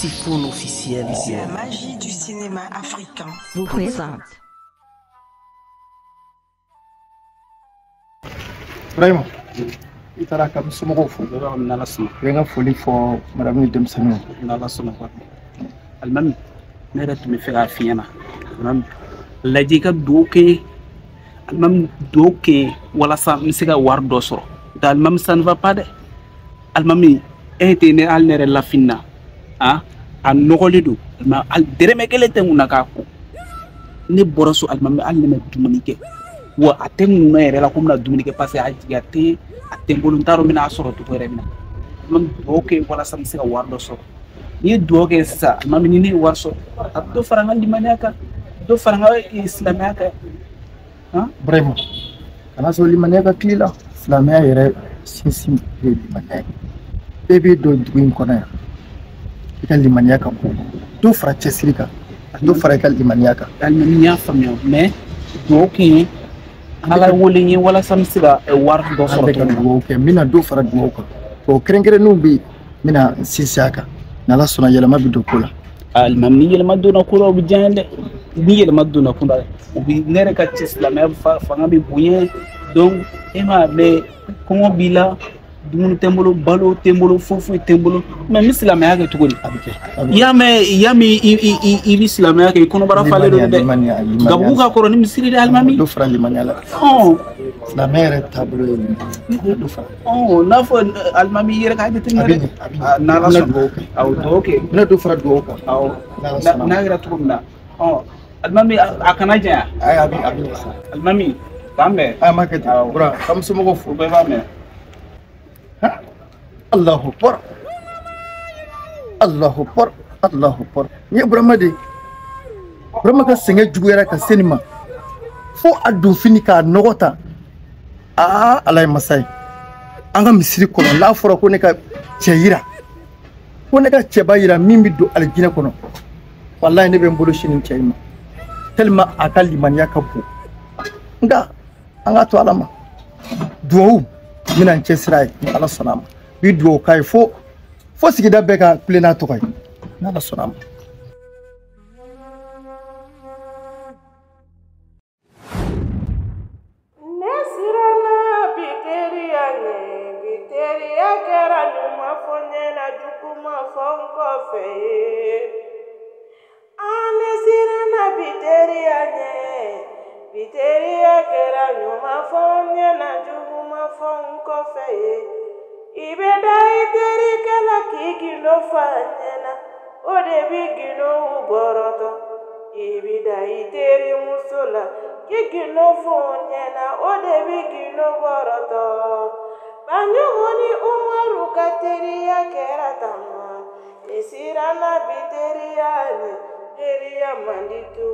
Typhoon officiel. La magie du cinéma africain vous présente. Vraiment, il t'a comme ce mot fou. Il a fallu pour Madame Demsano. Almami, ne tu me fais la fiena. La diga doke, almam doke, wala sa misiga war dosoro. Almam ça ne va pas de. Almami, ne alnere la finna. Ah, a nogolidu. Alma al dereme kelete unakaku. Ne borosu almami alneme dumunike. Wa atengu na yɛrɛ la ko mina dumuni kɛ parce que a tɛ n t'a dɔn mina sɔrɔ cogo yɛrɛ mina n bɛ dugawu kɛ walasa n bɛ se ka wari dɔ sɔrɔ n'i ye dugawu kɛ sisan ni ne ye wari sɔrɔ a dɔ fara n ka limaniya kan dɔ fara n ka silamɛya kan han. Vraiment kana sɔrɔ limaniya ka tile la silamɛya yɛrɛ sinsin ye limaniya ye bɛɛ bɛ don dugu in kɔnɔ yan i ka limaniya ka bon dɔ fara cɛsiri kan dɔ fara i ka limaniya kan. Alimami n y'a faamuya mais dugawu kɛ ala wole ye walasa n bɛ se ka wari dɔ sɔrɔ an bɛ ka dugawu kɛ n bɛna dɔ fara dugawu kan o kɛrɛnkɛrɛnnenw bɛ yen n bɛna sinsin a kan ni ala sɔnna yɛlɛma bɛ don ko la. Alimami ni yɛlɛma donna ko la o bɛ diya n ye dɛ ni yɛlɛma donna ko la o bɛ ne yɛrɛ ka cɛ silamɛya fanga bɛ bonya donc e m'a mɛn kɔngɔ b'i la dumuni tɛ n bolo balo tɛ n bolo foyi tɛ n bolo mais n bɛ silamɛya kɛ cogo di. i y'a mɛn i bɛ silamɛya kɛ i kɔnɔbara falen don dɛ gabugu ka kɔrɔ ni misiri de alimami. dɔ fara limaniya la. silamɛya yɛrɛ taabolo ye nin dɔ fara. n'a fɔ alimami i yɛrɛ k'a jateminɛ dɛ. n'ala sɔnna awɔ dugawu kɛ. n bɛna dɔ fara dugawu kan. awɔ n'a kɛra cogo min na alimami a kana janya. ayi a bɛ ɲɛ sa. alimami k'an bɛn. a ma kɛ ten bura k'an somɔgɔw fo. o bɛɛ b'a mɛn. Allahu Akbar. Allahu Akbar. Allahu Akbar. Ni Burama de. Burama ka sɛgɛn juguyara ka se nin ma. Fo a don fini k'a nɔgɔ ta. Ala ye masa ye. An ka misiri kɔnɔ n'a fɔra ko ne ka cɛ yira. Ko ne ka cɛba yira min bɛ don alijinɛ kɔnɔ. Wallahi ne bɛ n bolo sini cɛ in ma. Tellement a ka limaniya ka bon. Nka an ka to Ala ma. Duwawu n bɛna n cɛsiri a ye ni Ala sɔnna a ma. Bi duwawu k'a ye fo sigida bɛɛ ka kule n'a tɔgɔ ye ni Ala sɔnna a ma. Ibeda iteri kala kikilo fanyena ode bigino uboroto ibida iteri musola kikilo fonyena ode bigino boroto banyoni umaru kateri ya keratama esirana biteri yani teri ya manditu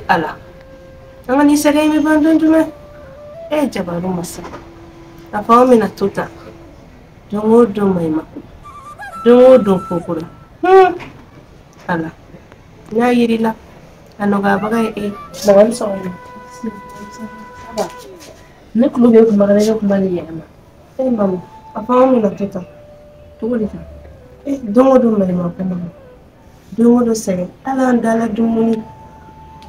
ala angani sege mi bandon jume jabaru masa afa mina tuta dongo maima dongo kokura ala na yirila anoga baga bagan so ne klube ko magana ko mali yama mamu afa mina tuta tugulita dongo maima ko mamu dongo sege ala ndala dumuni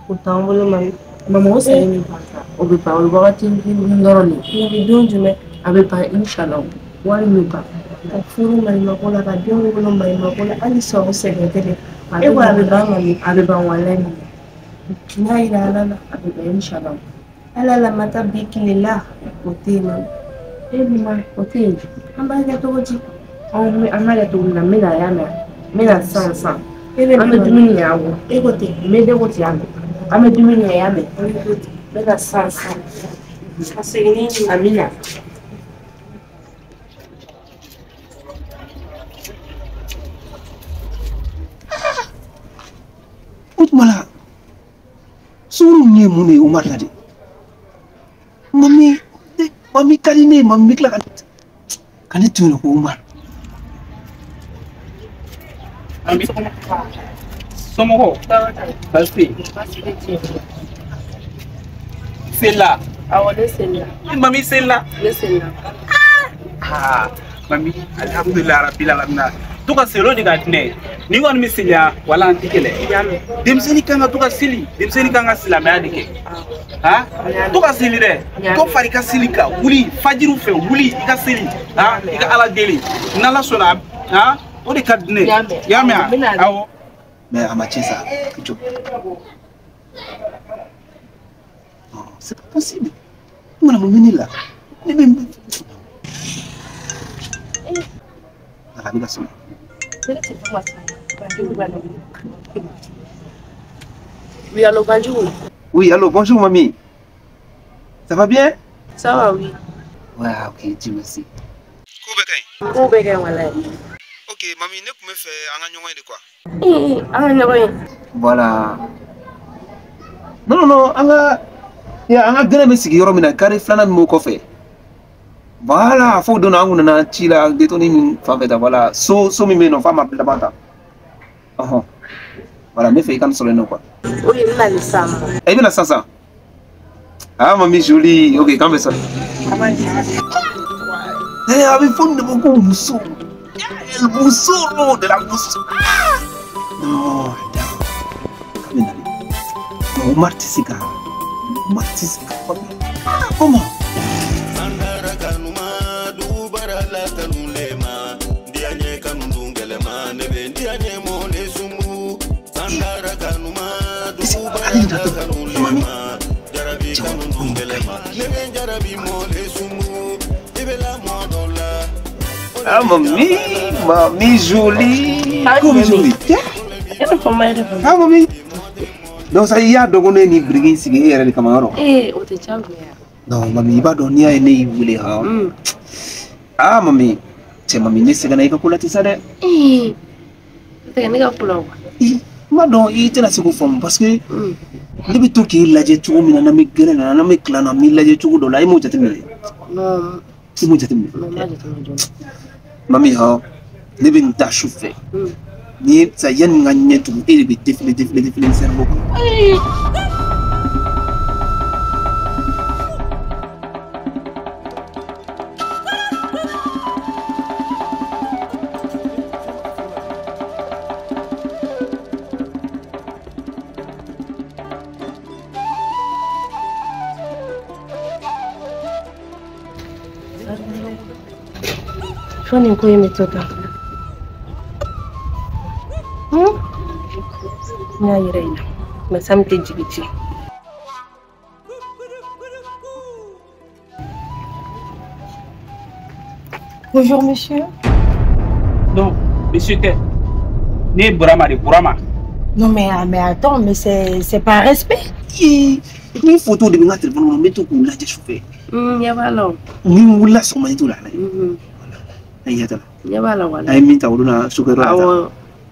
utambule mami mama o sɛ ni pata o bɛ pa o wagati yɔrɔ le ni don jumɛn a bɛ pa inshallah wari min pa ka furu maɲumako la ka den wolo maɲumako la hali sa o sɛgɛn tɛ dɛ e ko a bɛ ban mami a bɛ ban wala min n'a yira ala la a bɛ ban inshallah ala la mata bi tile la o tɛ yen nɔ e min ma o tɛ yen an b'a kɛ cogo di an b'a kɛ cogo min na n bɛna y'a mɛn n bɛna san an bɛ dumuni y'a wɔ e ko ten n bɛ de ko ten y'a mɛn. I'm a doing a yammy. Let us sound a singing a minute. Ut mala suru ni mune umar tadi. Mami kali ni mami kla kan itu nak umar. Somos Balfi. C'est là. Ah, on est là. Mamie, c'est là. C'est là. Ah, mami alhamdulillah rabbil alamin to ka selo diga tine ni won misinya wala antikele dem seni kanga to ka sili dem seni kanga silama dike ha to ka sili de to fari ka sili ka wuli fajiru fe wuli ka sili ha ika ala deli nala sona ha o de kadne yame awo mais amacheza kicho non c'est pas possible mwana mumini là Nakabila soma. Oui, allô, bonjour. Oui, allô, bonjour mamie. Ça va bien? Ça va, oui. Ouais, ok, Dieu merci. Koubekay, voilà. Ok, mamie, ne pouvez faire un de quoi? Voilà. Non, non, il y a un grand message qui est carré flanant mon coffre. Voilà, faut donner un na chila détourner min faveta voilà so mi non femme appelle bata. Voilà, me fait quand sur le nom quoi. Oui, là le sam. Et bien ça. Ah mamie jolie. OK, quand ça. Eh, avec fond de beaucoup mousseau. Le mousseau de la mousseau. Non, non. Martisika. Comment? Ah mamie jolie. Comme jolie. Ah mamie. Donc ça y a donc on est ni brigade si il y a les camarades. On te tient bien. Non mamie il va donner à ne voulait ha. Ah mamie. C'est mamie ne c'est gana pour la tisade. C'est gana pour la. Madon il était là c'est conforme parce que depuis tout qu'il l'a dit tout mina na me gere na me clan na mi l'a dit tout do la imo jatemile. Non. Si mo jatemile. Non ma jatemile. Mamie ha ne bin ta chauffé. Ni ça y a nga nyetu et be défiler cerveau. Fani ko imetoka. Na yiraina. Masamte jibiti. Bonjour monsieur. Non, monsieur Té. Né Burama. Non mais attends, mais c'est pas un respect. Ni photo de mon téléphone mais tout pour la chauffé. Ya balo. Ni wala so mai tout là. Ayata. Ya balo wala. Ay minta wala sukaro. Awo.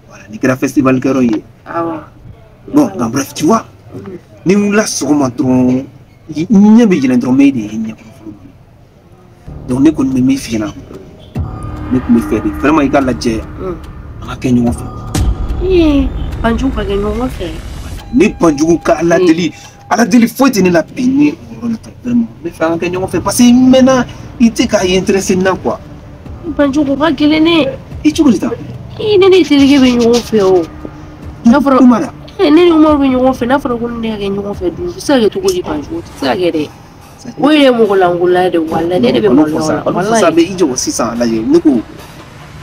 Voilà, ni kira festival kero yi. Awo. Bon, en bref, tu vois. Ni wala so ma tron. Nya be jina tron me de nya. Donc ne kon me méfier na. Ne ko me faire vraiment il la dje. Anga kenyo mo fe. Panju ka kenyo mo fe. Ni panju ka la deli faut tenir la pini. Vraiment. Me faire anga kenyo mo fe parce que maintenant il te ka intéressé na quoi. Panju ka kelene. Et tu dis ça? Nene telege be nyo fe o. Na foro. Nene mo be nyo fe na foro ko ne ka nyo fe du. Sa ke to ko di panju. Sa ke de. Oui, les Moulangula de Walla, they be more. Voilà, mais il y a aussi ça là. Nous,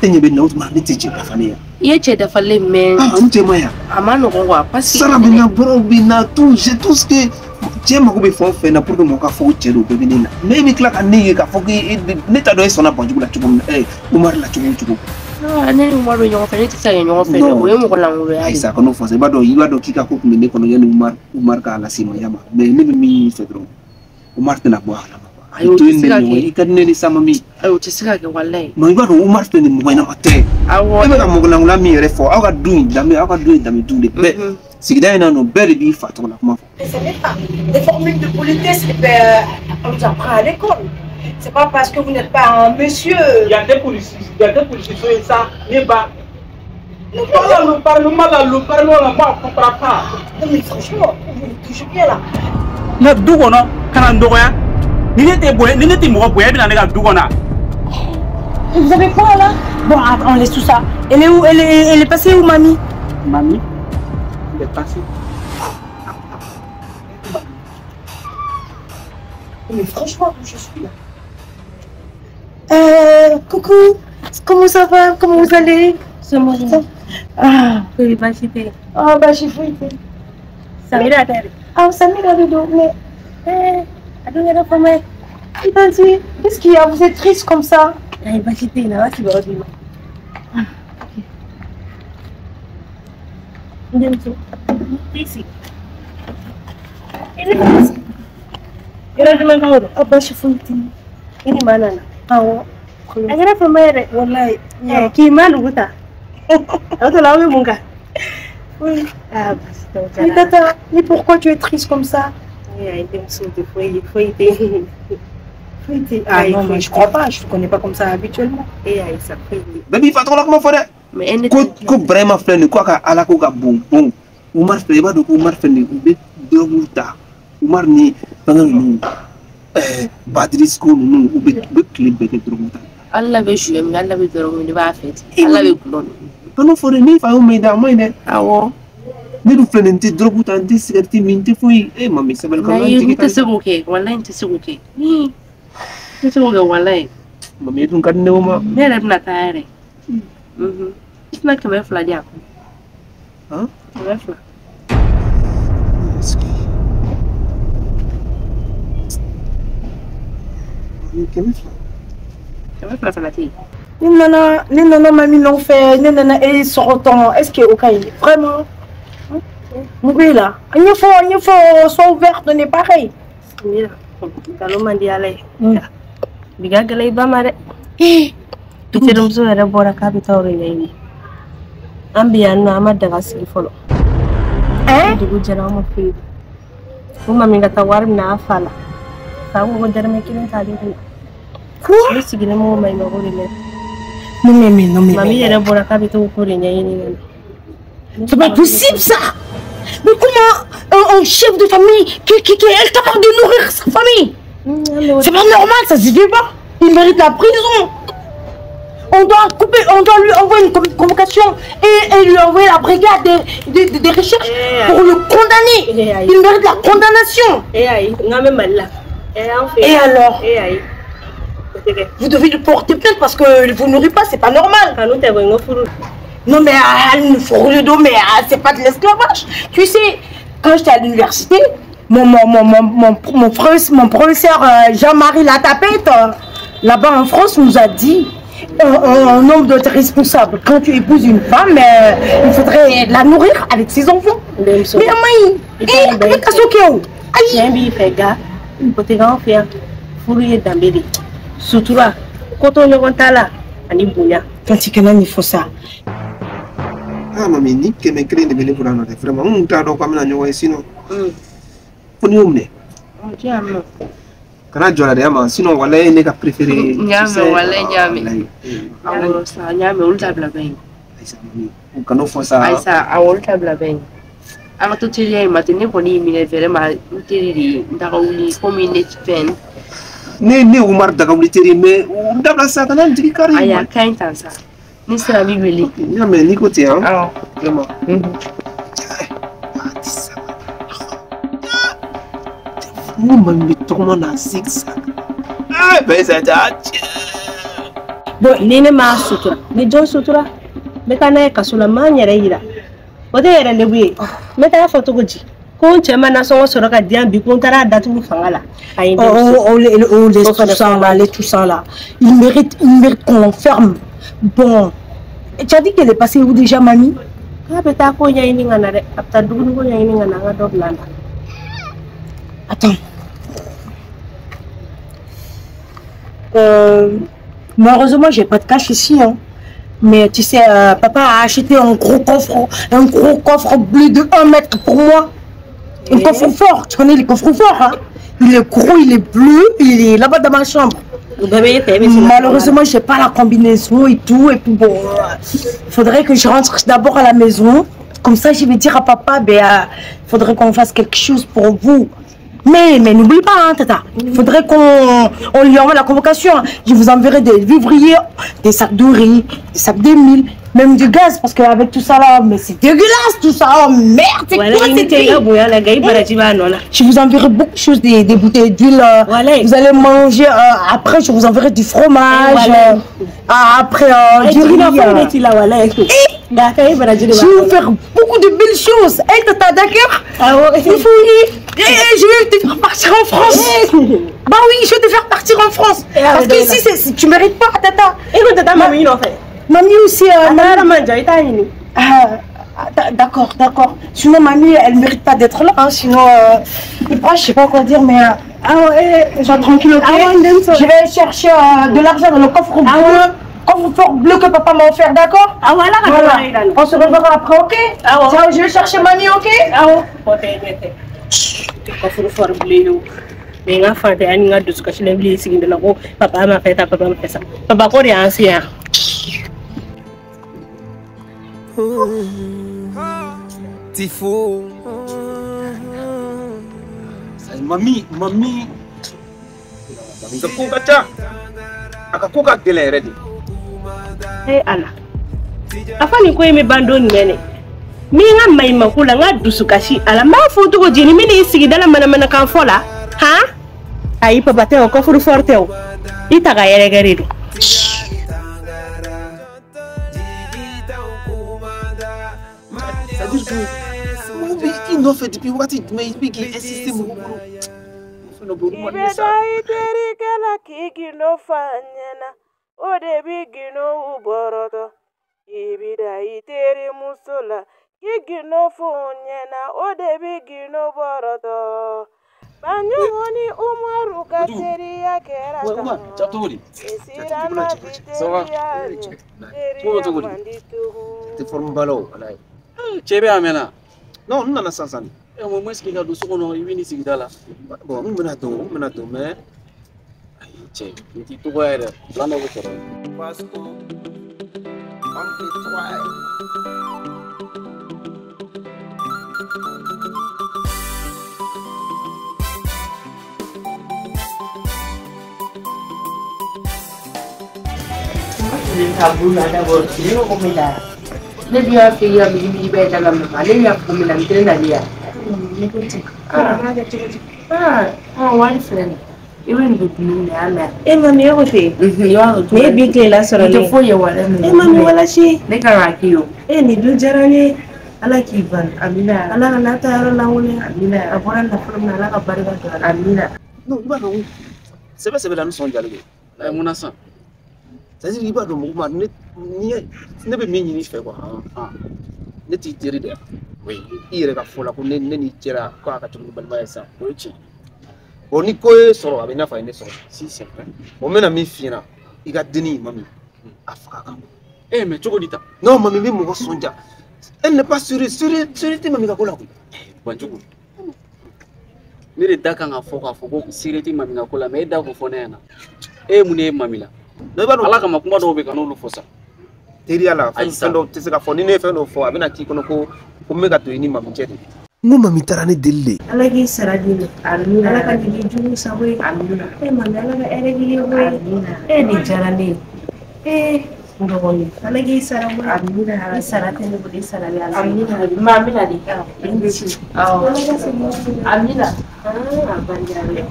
tenez bien notre mari teacher la famille. Y'a des familles mais. Ah, on te moya. Amano quoi parce que. Ça la bina bro bina tout, j'ai tout ce que. Tiens, ma coupe faut faire na pour que mon café au tchelo bébé nina. Mais mi claque ane ka faut que neta doit son abonju la chubom. Umar la chubom. Ah, ne Umar be nyon fait ça nyon fait. Oui, mo ko langulu. Ai ça kono fose ba do yiba do kika ko mene kono yene Umar ka la sima yama. Mais ne mi fedro. Umar tena boa la baba. Ayo tene ikadne ni sama mi. Ayo tisika ke wallahi. No iba do Umar tene mo ina mate. Awo. Ebe ka mo la ngula mi refo. Aka do dame dunde be. Sigida ina no beri bi fatu la kuma. C'est même pas des formules de politesse on vous apprend à l'école. C'est pas parce que vous n'êtes pas un monsieur. Il y a des policiers ça n'est pas. Le parlement moi comprend pas. Non mais franchement, vous touchez bien là. Na dugono kana ndogoya ni ne te mo boye bi na ne ga dugono Vous avez quoi là? Bon, attends, on laisse tout ça. Elle est où? Elle est passée où, mamie? Mamie, elle est passée. Mais franchement, je suis là. Coucou, comment ça va? Comment vous allez? C'est moi. Ah, Oui, bah, c'était. ah bah j'ai fait. Samira, t'as Ah, Samira Dodo, mais Aduh, ada apa, Mai? il dit, qu'est-ce qu'il y a? Vous êtes triste comme ça? Ay, bah, c'était là, c'est bon, dis-moi. Ici. Ini mana sih? Kira cuma kau tu. Ah bah j'ai fait. Ini mana nak? Ah ouais. Akhirnya apa, Mai? Wallahi. Ki mana buta? Aku tu lalu muka. Oui. Ah, bah, c'est un Mais tata, mais pourquoi tu es triste comme ça? Il était sous de feuilleté. Ah non, mais je crois pas, je te connais pas comme ça habituellement. Et ça feuilleté. Baby, fa tɔgɔ la kuma fɔ dɛ. Mais elle Ko vraiment filɛ nin ko a ka ala ko ka bon bon. Umar filɛ i b'a dɔn ko Umar filɛ nin u bɛ drogue ta. Umar ni fɛngɛ ninnu Badris ko ninnu u bɛ tile bɛɛ kɛ drogue ta. Allah bɛ jouer mais Allah bɛ dɔrɔn min de b'a fɛ ten. Allah bɛ gulɔ. Kana fɔ dɛ ni fa y'o mɛn dɛ a maɲi dɛ. Awɔ. Ne dun filɛ nin n tɛ drogue ta n tɛ cigarette min n tɛ foyi. Mami sɛbɛnni kan Nka n tɛ se k'o kɛ walayi n tɛ se k'o kɛ. N tɛ se k'o kɛ walayi. Mami e dun ka di ne o ma. Ne yɛrɛ bɛna taa yɛrɛ. I tɛna 200 di yan. Han? 200. Kɛmɛ fila. 200 fana tɛ yen. Ni nana mamie l'ont fait, ni nana et sortant. Est-ce qu'il est ok? Vraiment? Oui là. Il faut soit ouvert, on est pareil. Mira, kalau mandi ala ye. Biga gɛlɛ i ba ma dɛ. Terimuso yɛrɛ bɔra k'a bɛ taa o de ɲɛɲini. An bɛ yan nɔ an ma daga sigi fɔlɔ. Dugu jɛra an ma foyi. Ko mami ka taa wari minɛ a fa la. Fa ko ko dɛrɛmɛ kelen t'ale kun. Ne sigilen m'o ma ko de mɛn. Non mais. Mami yɛrɛ bɔra k'a bɛ taa o ko de ɲɛɲini. C'est pas possible ça! Mais comment un chef de famille qui est capable de nourrir sa famille? C'est pas normal, ça se fait pas. Il mérite la prison. On doit lui envoyer une convocation et lui envoyer la brigade des recherches pour le condamner. Il mérite la condamnation. Et alors? Vous devez le porter plainte parce que vous nourrissez pas, c'est pas normal. Non mais c'est pas de l'esclavage. Tu sais, quand j'étais à l'université, mon professeur Jean-Marie Latapette, là-bas en France, nous a dit un homme doit être responsable. Quand tu épouses une femme, il faudrait la nourrir avec ses enfants. Mais Sutura, koto ɲɔgɔn t'a la ani bonya. Quand il faut ça. Ah mami ni kɛmɛ kelen de bɛ ne bolo yan nɔ dɛ vraiment n kun t'a dɔn k'an bɛna ɲɔgɔn ye sinon ko n'i y'o minɛ kana jɔ la dɛ ama sinon walayi ne ka préféré. N y'a mɛn walayi n y'a mɛn. Awɔ sa n y'a mɛn olu t'a bila bɛɛ ye. Ayisa mami u kana fɔ sa. Ayisa awɔ olu t'a bila bɛɛ ye. An ka to teriya in ma ten ne kɔni y'i minɛ vraiment n teri de ye n taga wuli komi ne fɛn. Ne Umar daga wuli teri mais u dabila sa kana n jigi kari. Ayi a ka ɲi tan sa. Ni sera b'i wele. N y'a mɛn n'i ko ten Awɔ. vraiment. N ko mami bɛ tɔgɔma na zigzag. Bɛɛ sa ja cɛ. Bon ni ne m'a sutura ni jɔn sutura n bɛ taa n'a ye kaso la n m'a n yɛrɛ yira o tɛ yɛrɛ lebu ye n bɛ taa fɔ cogo di ko n cɛ ma nasɔngɔ sɔrɔ ka diyan bi ko n taara datugu fanga la. On laisse tout ça là. Il mérite qu'on l'enferme. Bon, tu as dit qu'elle est passée où déjà, mamie? Attends. Malheureusement, j'ai pas de cash ici, hein. Mais tu sais, papa a acheté un gros coffre bleu de 1 mètre pour moi. Un coffre fort, tu connais les coffres forts, hein? Il est gros, il est bleu, il est là-bas dans ma chambre. Malheureusement, je n'ai pas la combinaison et tout. Et puis bon, il faudrait que je rentre d'abord à la maison. Comme ça, je vais dire à papa, il faudrait qu'on fasse quelque chose pour vous. Mais n'oublie pas, hein, Tata. Il faudrait qu'on lui envoie la convocation. Je vous enverrai des vivriers, des sacs de riz, des sacs de mil, même du gaz. Parce qu'avec tout ça là, mais c'est dégueulasse tout ça. Oh merde, c'est quoi cette vie? Je vous enverrai beaucoup de choses, des bouteilles d'huile. Vous allez manger. Après, je vous enverrai du fromage. Après, du riz. Je vais vous faire beaucoup de belles choses. Hey, Tata, d'accord? Il faut je vais te faire partir en France. Bah oui, je vais te faire partir en France. Parce que ici, tu mérites pas, Tata. Et Tata, mamie, en fait. Mamie aussi. D'accord, d'accord. Sinon, mamie, elle mérite pas d'être là. Hein. Sinon, je sais pas quoi dire, mais. Sois tranquille, ok? Je vais chercher de l'argent dans le coffre bleu. Coffre bleu que papa m'a offert, d'accord? Voilà. On se reverra après, ok? Ciao, je vais chercher mamie, ok? Coffre fort bleu. Mais nga fante ani nga dus ko ci le bli sigi de la ko papa m'a fait ça papa ko de ancien Tifo mami akakuka gele ready ala afani ko yeme bandoni mene mi nga may makula nga dusu kashi ala ma foto ko jini mi ni sigi dala mana kan fola ha ayi papa te ko furu forte o ita ga yere garido c'est-à-dire que il n'a fait depuis wakati mais il qui insiste mon Ibida iteri musola kigino fonyena odebi gino boroto banyoni umaru kateri ya kerata chaptoli esirana biteri te forme balo alay chebe amena non nana sansani mo meski ga du sokono ibini sigidala bon mena do mais ay che ti to goere lando ko toro Pasco Anche toi. Even good moon, Emma, everything. Maybe Clayla Sorry for your one. Emma, wala she. They can rock you. Any do Jeremy. I like Ivan. Amina. I like Nata Laune. Amina. I want to from Nala Barba. Amina. No, you know. C'est pas la notion dialogue. La monassa. C'est-à-dire qu'il va de mouvement ne be minni fait quoi. Ne ti tiri de. Oui, il est fola ko ne ni tira ko aka tu balba ça. Oui. Oni koe soro abena fa ine soro si c'est vrai o mena mi fina iga deni mami afaka mais choko dita non mami mi mo sonja elle n'est pas sûre te mami ka kola ko banjugu mire daka nga foka foko sireti mami nga kola me da ko fonena mune mami la no ba no ala kama kuma do be kanolu fosa teri ala fa ndo tisika foni ne fa no fo abena ti kono ko mega to ini mami chete ngoma mitarane delle alagi saradini amina alaga digi juu sawe amina mami alaga eregi we ni jarani ngoni alagi sarawe amina ala sarate ni budi sarali amina mami na di amina banjare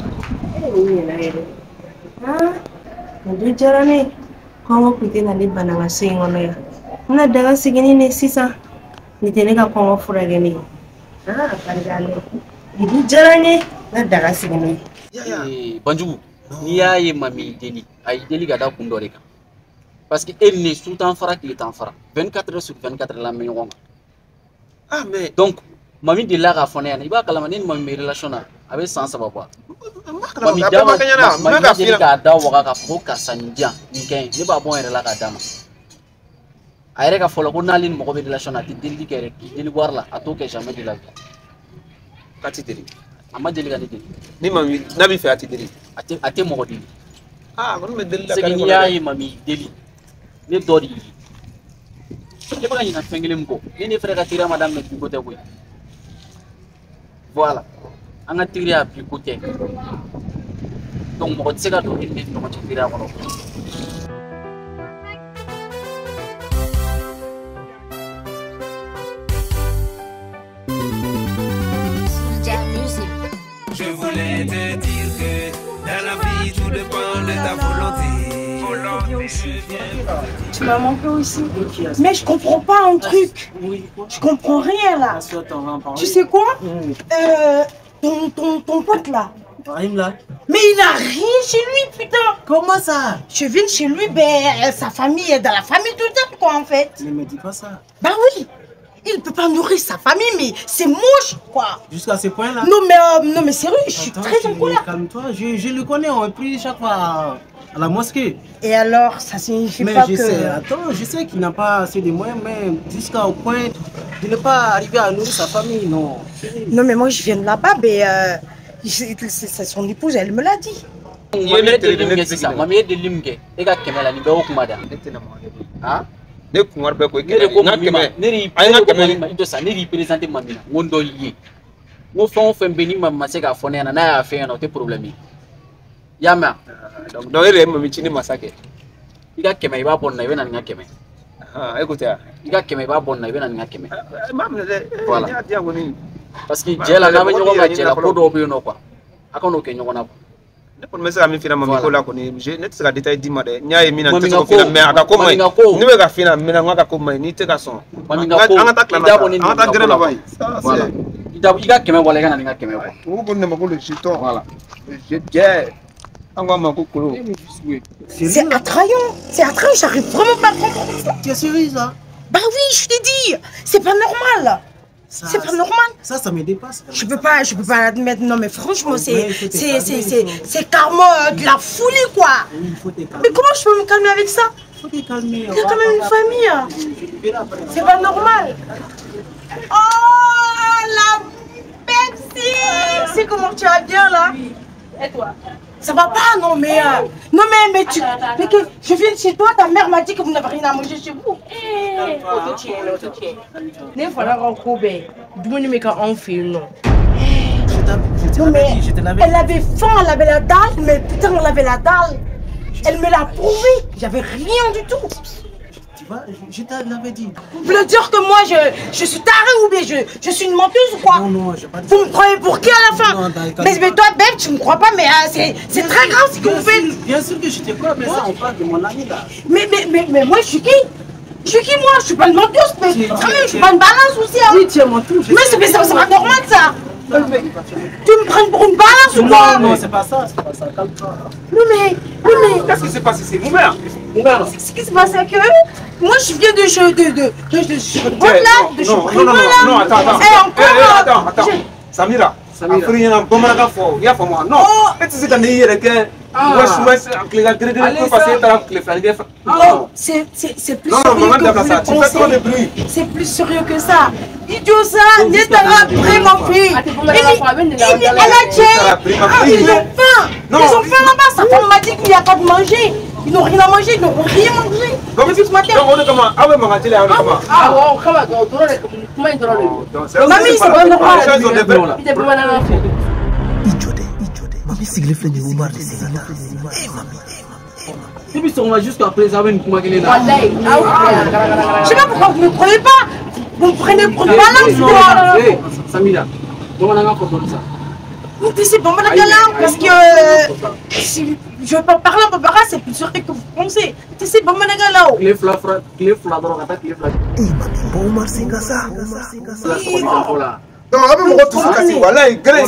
ni na ere ndu jarani kongo kutina ni bananga singono ya na daga sigini ne sisa ni teneka kongo furageni banjale idu jarane na daga sigini banjugu ni yaye mami deli ay deli ga da kundore ka parce que elle ne sous temps fara qu'il est en fara 24 heures sur 24 la meño mais donc mami de la ga fonena iba kala manin mami relation na avec sans savoir mami dama mami deli ga da waga ka fo ka sanja nken ne ba bon la ga dama ayre ka folo ko nalin mo ko be relation na ti deli kere deli warla ato ke jamais de la vie kati deli amma deli ga deli ni mami nabi fe ati deli ate mo ko deli ko me deli la kare ko yayi mami deli ne dori ke ba ni na fengele mko ni ne frère ka tira madame ne ko te boy voilà an ka tigiri a bi ko tɛ donc mɔgɔ tɛ se ka don ni ɲɔgɔn cɛ tigiri a kɔnɔ. Je voulais te dire que dans la vie tout dépend de ta volonté. Tu m'as manqué aussi. Mais je comprends pas un truc. Je comprends rien là. Tu sais quoi? Ton pote là. Mais il a rien chez lui, putain. Comment ça? Je viens chez lui, ben sa famille est dans la famille tout le temps, quoi, en fait. Ne me dis pas ça. Bah oui. Il peut pas nourrir sa famille, mais c'est moche, quoi. Jusqu'à ce point-là? Non, mais sérieux, je suis très en colère. Calme-toi, je le connais, on est pris chaque fois à la mosquée. Et alors, ça signifie mais pas je que... sais, attends, je sais qu'il n'a pas assez de moyens, mais jusqu'au point de ne pas arriver à nourrir sa famille, non. Non, mais moi, je viens de là-bas, mais c'est son épouse, elle me l'a dit. Ne kumar be ko kene na keme ay na keme ito sa ni representer mamina ngondo yi ngo fon fen beni mamma se ka fone na ya fe na te problème yama donc do ere mami chini masake iga keme ba bonna ibe na nga keme écoutez iga keme ba bonna ibe na nga keme mam voilà ya dia woni parce que jela na be nyogo ga jela ko do be no kwa akono ke nyogo na pour me ça mi fina mami ko la ko ni je net sera détail di made nyaay mi na te ko fina me aka ko mai ni be ga fina me na ngaka ko mai ni te ka son anga ta klana anga ta gere na bay voilà iga keme wala ga na nga keme ko ko ne ma ko le chiton voilà je dis anga ma ko ko c'est attrayant, j'arrive vraiment pas à comprendre ça. Tu es sérieux ça? Bah oui, je t'ai dit, c'est pas normal. C'est pas normal. Ça me dépasse. Je peux pas l'admettre. Non, mais franchement, c'est carrément de la folie, quoi. Mais comment je peux me calmer avec ça? Faut te calmer. Il y a quand même une famille. C'est pas normal. Oh, la Pepsi. C'est comment tu vas bien, là? Et toi? Ça va pas, non, mais... mais tu... Mais que je viens de chez toi, ta mère m'a dit que vous n'avez rien à manger chez vous. Ne fala ka ko bɛɛ dumuni bɛ ka anw fɛ yen nɔ. Non mais elle avait faim, elle avait la dalle, mais putain elle avait la dalle. Elle me l'a prouvé, j'avais rien du tout. Tu vois, je t'avais dit. Vous voulez dire que moi je suis tarée ou bien je suis une menteuse ou quoi? Non, je pas dit. Vous me croyez pour qui à la fin? Non, mais toi Beb, tu me crois pas, mais c'est très grave ce que vous faites. Bien sûr que je te crois, mais ça on parle de mon ami là. Mais moi je suis qui? Je suis qui moi? Je suis pas une menteuse, mais quand même je suis pas une balance aussi. Hein. Oui, tu es menteuse. Mais c'est pas normal ça. Tu me prends pour une balance ou quoi? Non, c'est pas ça, calme-toi. Non mais... qu'est-ce qui s'est passé? C'est mon mère. Ce qui se passe c'est que moi je viens de non, attends. Samira. Samira. Non. C'est plus sérieux que vous le pensez. C'est plus sérieux que ça. Idiot ça, n'est pas vraiment pris. Elle a tué. Ils ont faim. Ils ont faim là-bas. Sa femme m'a dit qu'il n'y a pas de manger. Ils n'ont rien à manger, ils n'ont rien mangé. Depuis ce matin. Mamie, c'est pas normal. Mami sigle flène Omar de Sénat. On va jusqu'à présent avec une je sais pas pourquoi vous ne me prenez pas. Vous me prenez pour une balance quoi. Samira, comment on a fait ça? C'est pas mal parce que si je veux pas parler en Barbara, c'est plus sûr que vous pensez. C'est pas mal là. Clé fladro, attaque clé fladro. Eh, mami, bon Omar Singasa. Non, avec mon retour cassé, voilà, il grève.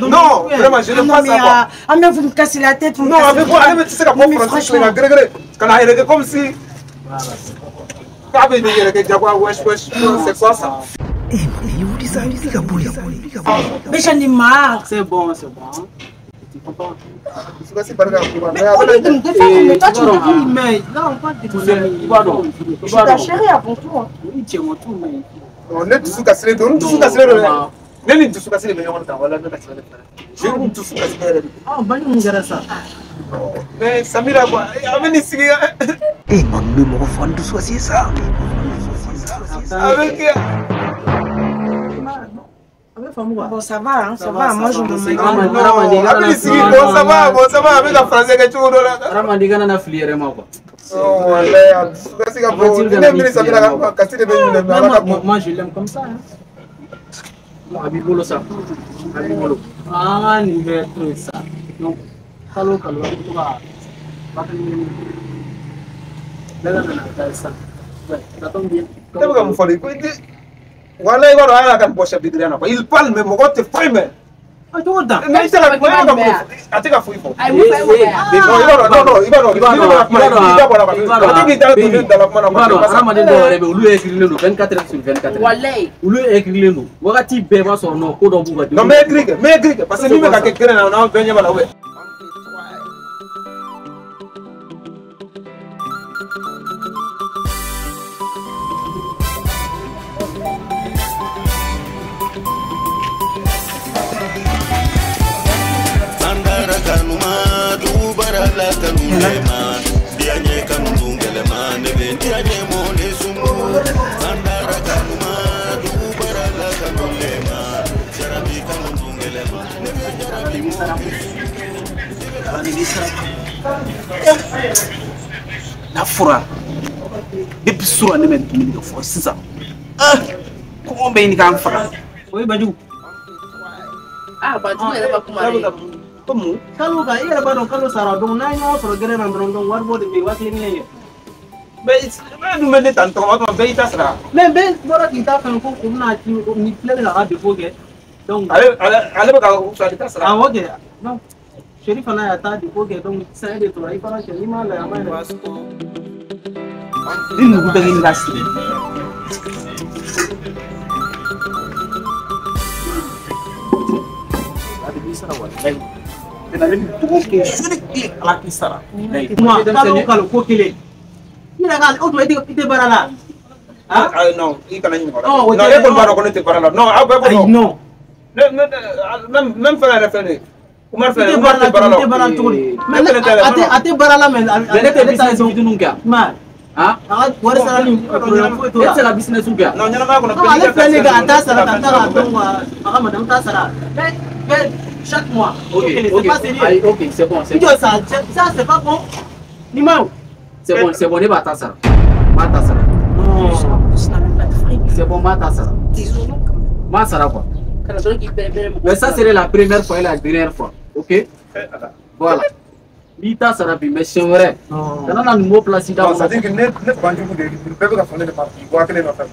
Non, vraiment, je ne pas ça. Ah, mais vous me cassez la tête. Non, avec moi, tu sais qu'à mon français, quand il est comme si. C'est quoi ça? Eh, mami, où dis ça? Mais j'en ai marre. C'est bon. C'est pas grave. Mais toi, tu me dis. Mais là, on parle de ton ami. Je suis ta chérie avant tout. Oui, tu es mon tout, mais. On est tous cassés. Nani tous cassés, mais on est voilà, je vais tous cassés. Ah, bah, on dirait ça. Mais Samira, quoi? Amène ici. Eh, maman, mon enfant, tout soit ça. Avec. Bon, ça va, hein, ça va. Moi, je me mets. Ça va, avec la française que tu veux là. Ramadigana na filière moi quoi. Oh, ouais, c'est que moi je l'aime comme ça. Abibolo ça. Abibolo. Ah, ni veut ça. Non. Kalo tu vas. Là ça. Ouais, ça tombe bien. Voilà, il parle, mais mon côté frère. Mais c'est la première fois. La fura depuis sura ne men tumini fo sisa ko be ni kan fara oui Badou Badou elle va comment Como? Kalau ka iya ba don kalau sara don na nya so gere na don war bo de be wati ni du me tanto ma be ita sara be bora kita kan ko na ti ni play la radio foge donc ale ba ka so ita sara oke non Sheriff na ya ta di foge donc sai de to ai fara sheri ma la ma din ku da ngin gasi ada bisa wallahi dan ada tuh ke sedikit laki sara moi kalau ko kile ira gal auto ite barala non i kana ni no e ko baro ko ne te barala no no même faire la fin Umar fa ite barala tuguni ate barala men ate business nunca ma war sara ni c'est la business nunca non nyana ma ko no ale fele ga ata sara tata donc maka madame ta sara mais chaque mois ok c'est bon ça c'est pas bon ni mau c'est bon ne bata sara mata sara non c'est bon mata sara ma sara quoi mais ça serait la première fois et la dernière fois ok voilà Lita sera bien mais c'est vrai quand on a un mot placé dans ça dit que ne banjo de peut pas faire de partie quoi que les va faire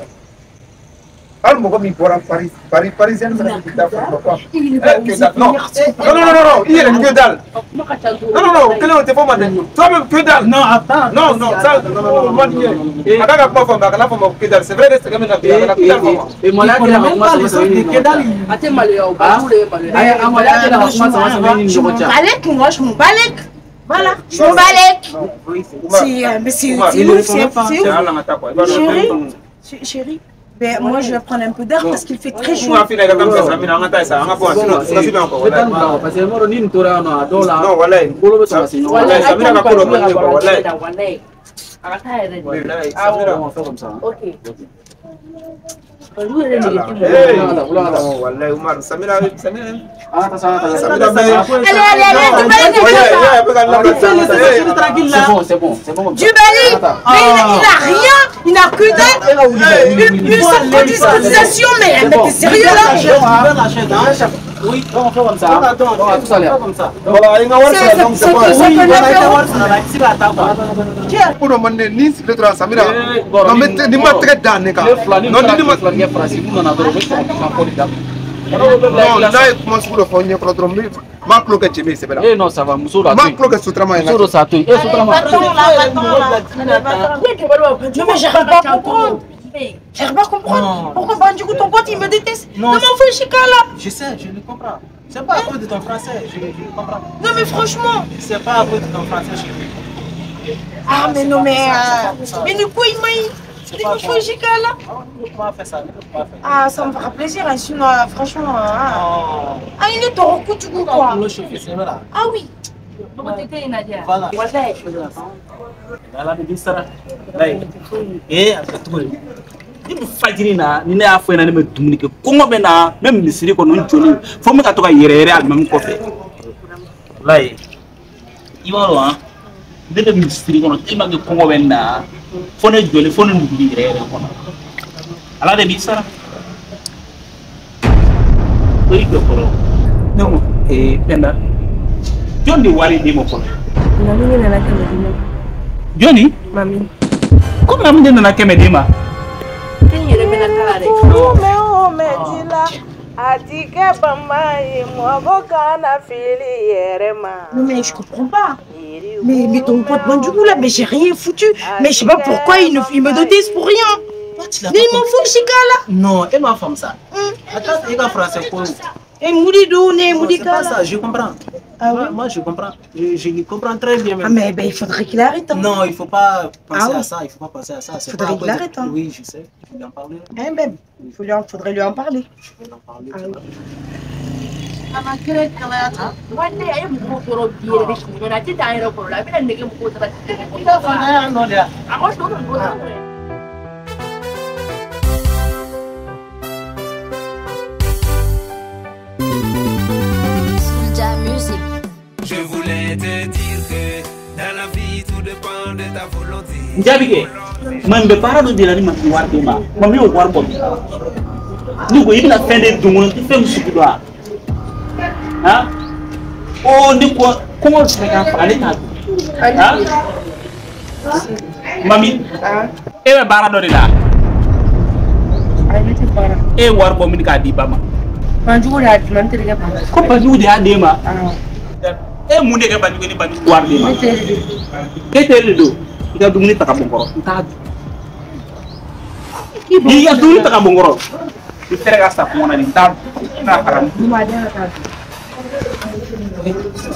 al mo mi pour parisien ça dit da quoi non il est que dalle non quel est ton mandat toi même que dalle non attends non ça moi dit aga pas femme aga la femme que dalle c'est vrai c'est comme la et moi là que dalle ate malé au baoule malé moi là que la moi je m'en balèque voilà je m'en balèque c'est chérie ben, moi je vais prendre un peu d'air parce qu'il fait très chaud. Non, c'est bon. Du Bali, mais il n'a rien, il n'a que dalle. Une seule discotisation, mais t'es sérieux là? Oui, on fait comme ça. Attends, tout à l'heure. Comme ça. Voilà, il y a pour demander ni si le droit Samira. Non mais ni ma très danné ka. Non ni ma flanquer phrase, vous n'en avez pas non, là il commence pour le fond pour tromper. Ma cloque est chez c'est là. Eh non, ça va, Moussura. Ma cloque est sutrama. Moussura ça tu. Eh sutrama. Non mais j'arrive pas à comprendre. J'arrive pas à comprendre. Pourquoi du coup ton pote il me déteste? Comment on fait chica là? Je sais, je le comprends. C'est pas à cause de ton français, je le comprends. Non mais franchement. C'est pas à cause de ton français, chérie. Ah mais non mais du coup il m'a fait chica là. Ah ça me fera plaisir, hein, sinon franchement. Ah il est au coup du coup quoi. Ah oui. Voilà. ni fajiri na ni ne y'a fɔ ɲɛna ne bɛ dumuni kɛ kɔngɔ bɛ na ne misiri kɔnɔ joli fo n bɛ ka to ka yɛrɛ alimami kɔfɛ walayi i b'a dɔn han ne bɛ misiri kɔnɔ tellement que kɔngɔ bɛ na fo ne joli fo ne nuguli yɛrɛ kɔnɔ ala de b'i sara o y'i jɔ fɔlɔ ne ko Penda jɔn de wari di ma fɔlɔ Mami nana kɛmɛ di ma. Jɔnni Mami. ko Mami de nana kɛmɛ di ma K'e yɛrɛ bɛna taa dɛ. Non mais je comprends pas. Mais ton pote Bandjougou là, mais j'ai rien foutu. Mais je sais pas pourquoi il me donnait pour rien. Mais il m'en fout Chica là. Non, elle m'a fait ça. Attends, il va français pour nous. Et Moudidou, C'est pas ça, je comprends. Ah ouais? Moi je comprends. Je comprends très bien. Même. Ah mais ben, il faudrait qu'il arrête. Hein. Non, il faut pas penser à ça. Il faut pas penser à ça. Il faudrait qu'il arrête. Hein. Oui, je sais. Je vais lui en parler. Hein, ben, faudrait lui en parler. Je vais en parler. Ah oui. Je voulais te dire que dans la vie tout dépend de ta volonté. Njabike man be para do dilani man war de ma mi o war bo ni ko ibina fende dungu ti fem sugu do ha o ni ko mo se ka fa ni ta ha mami e be bara do dila Ai te para. e war bo min ka di bama Bandjougou da man te ga ba. ko Bandjougou de ade ma e munde ke Bandjougou ni Bandjougou war de ma ke tere do ida dumuni taka bongoro nta ni ya dumuni taka bongoro di tere ga sta mona ni nta na haram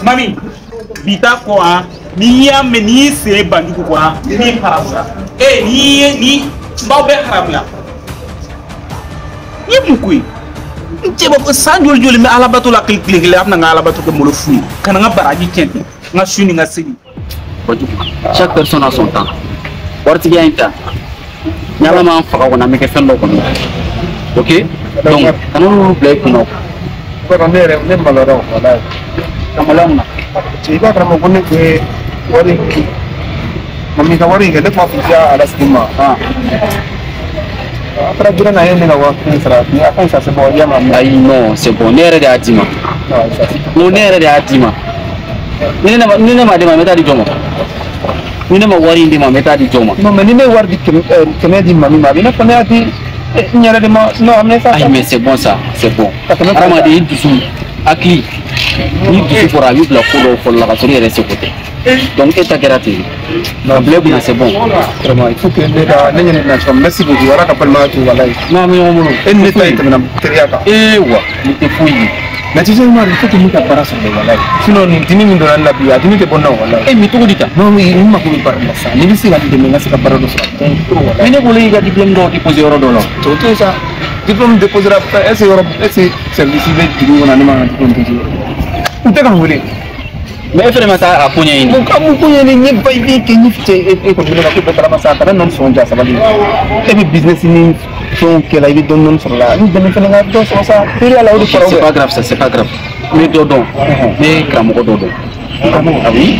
mami bita ko ni ya me ni se Bandjougou ko ni haram ni baw be haram la ni mukui nti ba san joli me ala batu la klik amna nga ala batu ko molo fui kana nga baraji kenti nga suni nga sigi. Chaque personne a son temps. Warti bien ta. Nyala ma fa ko na me ke fendo ko. OK? Donc, kanu play ko no. Ko ba mere ne maloro wala. Kamalang na. Ci ba kama ko ne ke wari ki. Mami ka wari ke de ma fuja ala skima. Après je n'ai rien à voir avec ça. Mais après ça c'est bon, il y a ma. Aïe non, c'est bon. Nere de Adima. Non, nere de Adima. Ni na ma de ma meta di jomo. Ni na ma wari di ma meta di jomo. Non mais ni ne war di kene di mami ma bina kone ati nyara de ma non amne ça. Aïe mais c'est bon ça, c'est bon. Rama de dusu akli. Ni dusu pour avis la couleur pour la rassurer rester côté. Donc et ta gratuit. Non, bleu c'est bon. Vraiment, il faut que les gars n'aient pas de merci beaucoup. Voilà qu'après moi tu vas là. Non mais on et ne t'aille pas dans teriaka. Eh ouais, ni te fouille. Mais tu sais moi il faut que nous t'apparais sur le voilà. Sinon ni dini mi doran la bia, dini te bonno voilà. Eh mi to dita. Non mais il m'a couru par là ça. Ni bisi la dini nga sika barado sur. Mais ne voulez ga diplôme do déposer euro dollar. Tout ça. Diplôme déposer après est service de dini on a demandé diplôme déposer. Où t'es quand vous voulez. Mais frère mata a punya ini. Kamu punya ni baik ke ni fice ko bila ko betara masa kana non sonja sabali. Tapi business ini so que la vie donne non sur la. Ni demi fena do so sa. Pila la odi C'est pas grave ça, c'est pas grave. Mais dodon. Mais kramo dodon. Ah oui.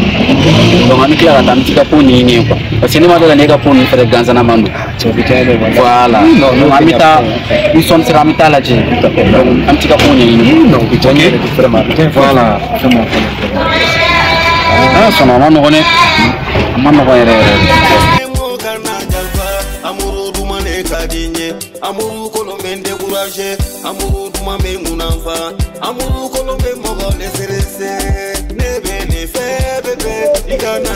Donc on est clair dans petit capot ni quoi. Parce que ni ma de la nega poni frère ganzana mandu. Voilà. Non, amita ils sont sur amita la je. Donc un petit capot ni. Non, que tu vraiment. Voilà. Ah, son nom on connaît. Amano va amuru duma ne kadinye amuru kolombe décourager amuru duma me munanfa amuru kolombe mogo le serese nebe ne fe bebe ikana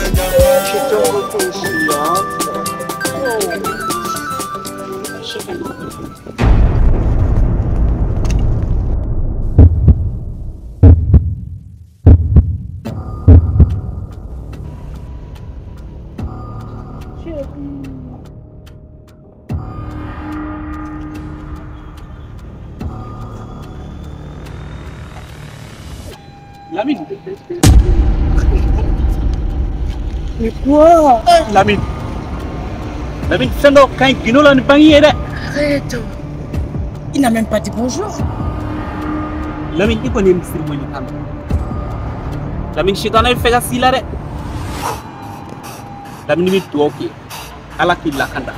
Lamine. Mais quoi? Lamine, fendo quand Guinola ne bangi ere. Arrête. Il n'a même pas dit bonjour. Lamine, il connaît Mr. Monica. Lamine, je suis en train de faire ça là. Lamine, il doit ok. Allah qui l'a kanda.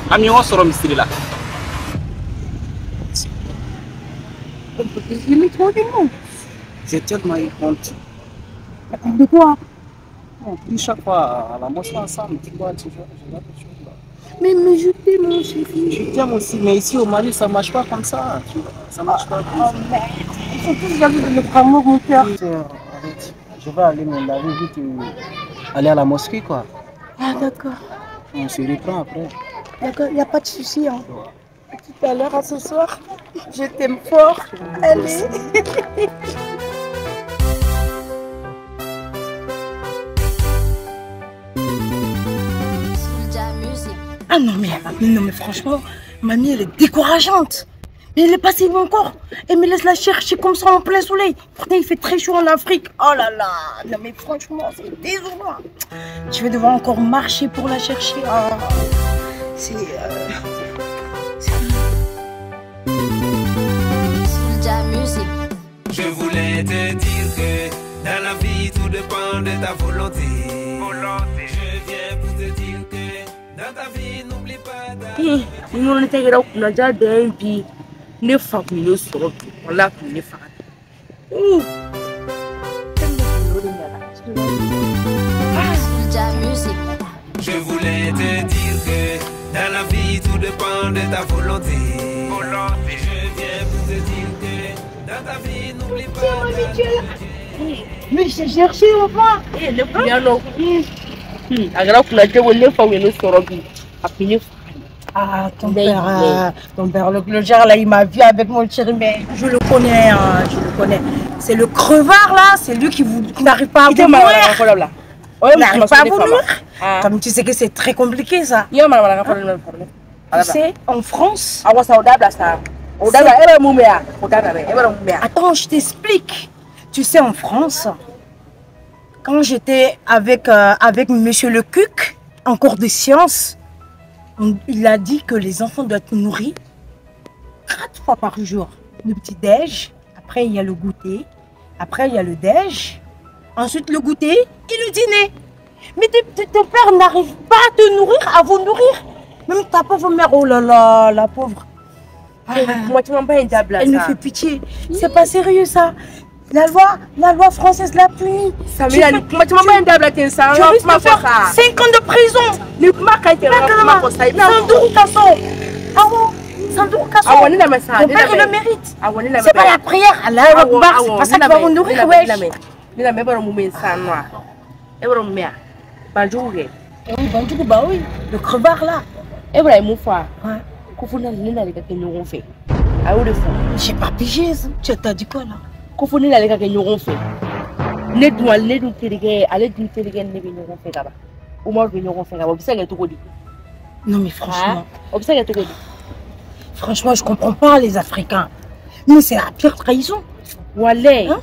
Ami, on sera Mr. là. Il met trop du monde. J'ai tellement eu honte. De quoi? Puis chaque fois, à la moitié ensemble, tu vois, tu vois, je vois quelque chose là. Mais je t'aime, mon chéri. Je t'aime aussi, mais ici au Mali, ça ne marche pas comme ça. Tu vois, ça ne marche pas comme ça. Merde. Ils sont tous jaloux de notre amour, mon cœur. Arrête. Je vais aller me laver vite et aller à la mosquée, quoi. Ah, d'accord. On se reprend après. D'accord, il n'y a pas de souci. Hein. Tout à l'heure, à ce soir, je t'aime fort. Allez. Ah non mais franchement, mamie elle est décourageante. Mais elle est passive encore. Elle me laisse la chercher comme ça en plein soleil. Pourtant il fait très chaud en Afrique. Oh là là. Non mais franchement c'est désolant. Je vais devoir encore marcher pour la chercher. Oh. C'est... Je voulais te dire que dans la vie tout dépend de ta volonté. Je viens pour te dire que dans ta vie n'oublie pas ta... on était là on a déjà des puis ne fa ku ne soro on l'a ku ne fa. Je voulais te dire que dans la vie tout dépend de ta volonté. Je viens pour te dire que dans ta vie n'oublie pas ta... Mais j'ai cherché enfin. Et le piano. Alors que la télé ne fa ku ne soro bi. Ah, ton père, le genre là, il m'a vu avec mon chéri, mais je le connais, hein, je le connais. C'est le crevard là, c'est lui qui n'arrive pas à vous nourrir. Il n'arrive pas à vous nourrir. Comme tu sais que c'est très compliqué ça. Tu sais, en France... Attends, je t'explique. Tu sais, en France, quand j'étais avec monsieur le Cuc, en cours de sciences, il a dit que les enfants doivent être nourris 4 fois par jour. Le petit-déj, après il y a le goûter, après il y a le déj, ensuite le goûter et le dîner. Mais ton père n'arrive pas à te nourrir, à vous nourrir. Même ta pauvre mère, oh là là, la pauvre. Elle me fait pitié. C'est pas sérieux ça. La loi française l'a puni. Tu risques de faire 5 ans de prison. Ton père il le mérite. C'est pas la prière. C'est pas ça qui va vous nourrir. Bah oui, le crevard là. J'ai pas pigé ça. Tu t'as dit quoi là? Non mais franchement, franchement je comprends pas les Africains. Mais c'est la pire trahison. Hein?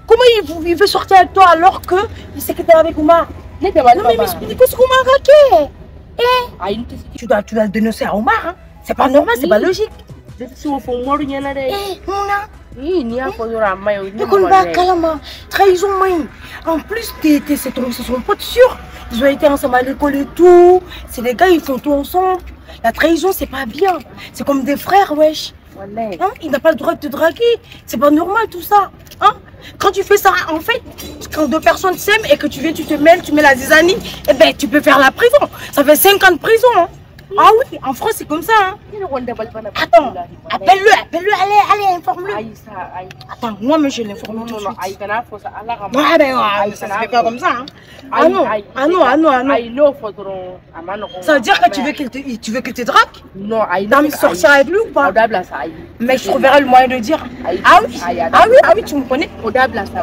Comment il veut sortir avec toi alors que il sait que t'es avec Oumar? Non mais qu'est-ce qu'Oumar a fait? Tu dois le dénoncer à Oumar. Hein? C'est pas normal, c'est pas logique. Trahison, en plus, c'est son pote sûr. Ils ont été ensemble à l'école et tout. C'est les gars, ils font tout ensemble. La trahison, c'est pas bien. C'est comme des frères, wesh. Hein? Il n'a pas le droit de te draguer. C'est pas normal tout ça. Hein? Quand tu fais ça, en fait, quand 2 personnes s'aiment et que tu viens, tu te mêles, tu mets la zizanie, eh ben, tu peux faire la prison. Ça fait 5 ans de prison. Hein? Ah oui, en France c'est comme ça. Hein. Attends, appelle-le, allez, informe-le. Attends, moi je l'informe tout de suite. Ah ben ça se fait pas comme ça. Hein. Ah non. Ça veut dire que tu veux qu'il te drague? Non, t'as envie de sortir avec lui ou pas? Mais je trouverai le moyen de dire. Ah oui, tu me connais.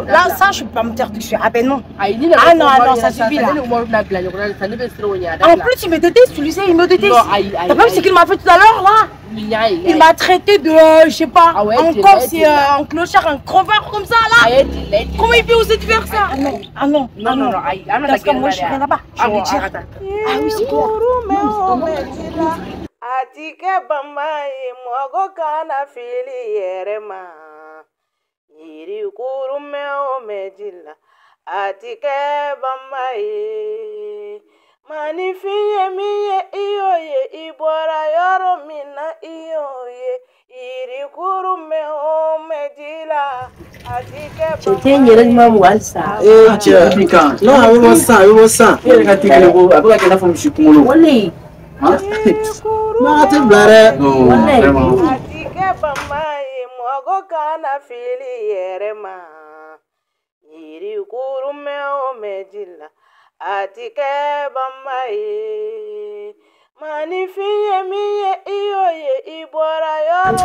Là, ça je peux pas me taire dessus. Ah ben non. Ah non, ça suffit là. En plus il me déteste, tu le sais, il me déteste. T'as pas vu ce qu'il m'a fait tout à l'heure là? Il m'a traité de, je sais pas, encore c'est un clochard, un crevard comme ça là. Comment il peut oser te faire ça? Ah non. Parce que moi je suis là-bas. Je vais dire. Ah oui, c'est quoi? Atike bamaye mogo kana fili yerema. Yiri kurume o mejila. Atike bamaye. Manifiye miye iyoye ibora yoro mina iyoye. Yiri kurume o mejila. Atike bamaye. Atike bamaye mogo kana fili yerema. Yiri kurume o mejila. Atike bamaye. Manifiye miye iyoye ibora yoro.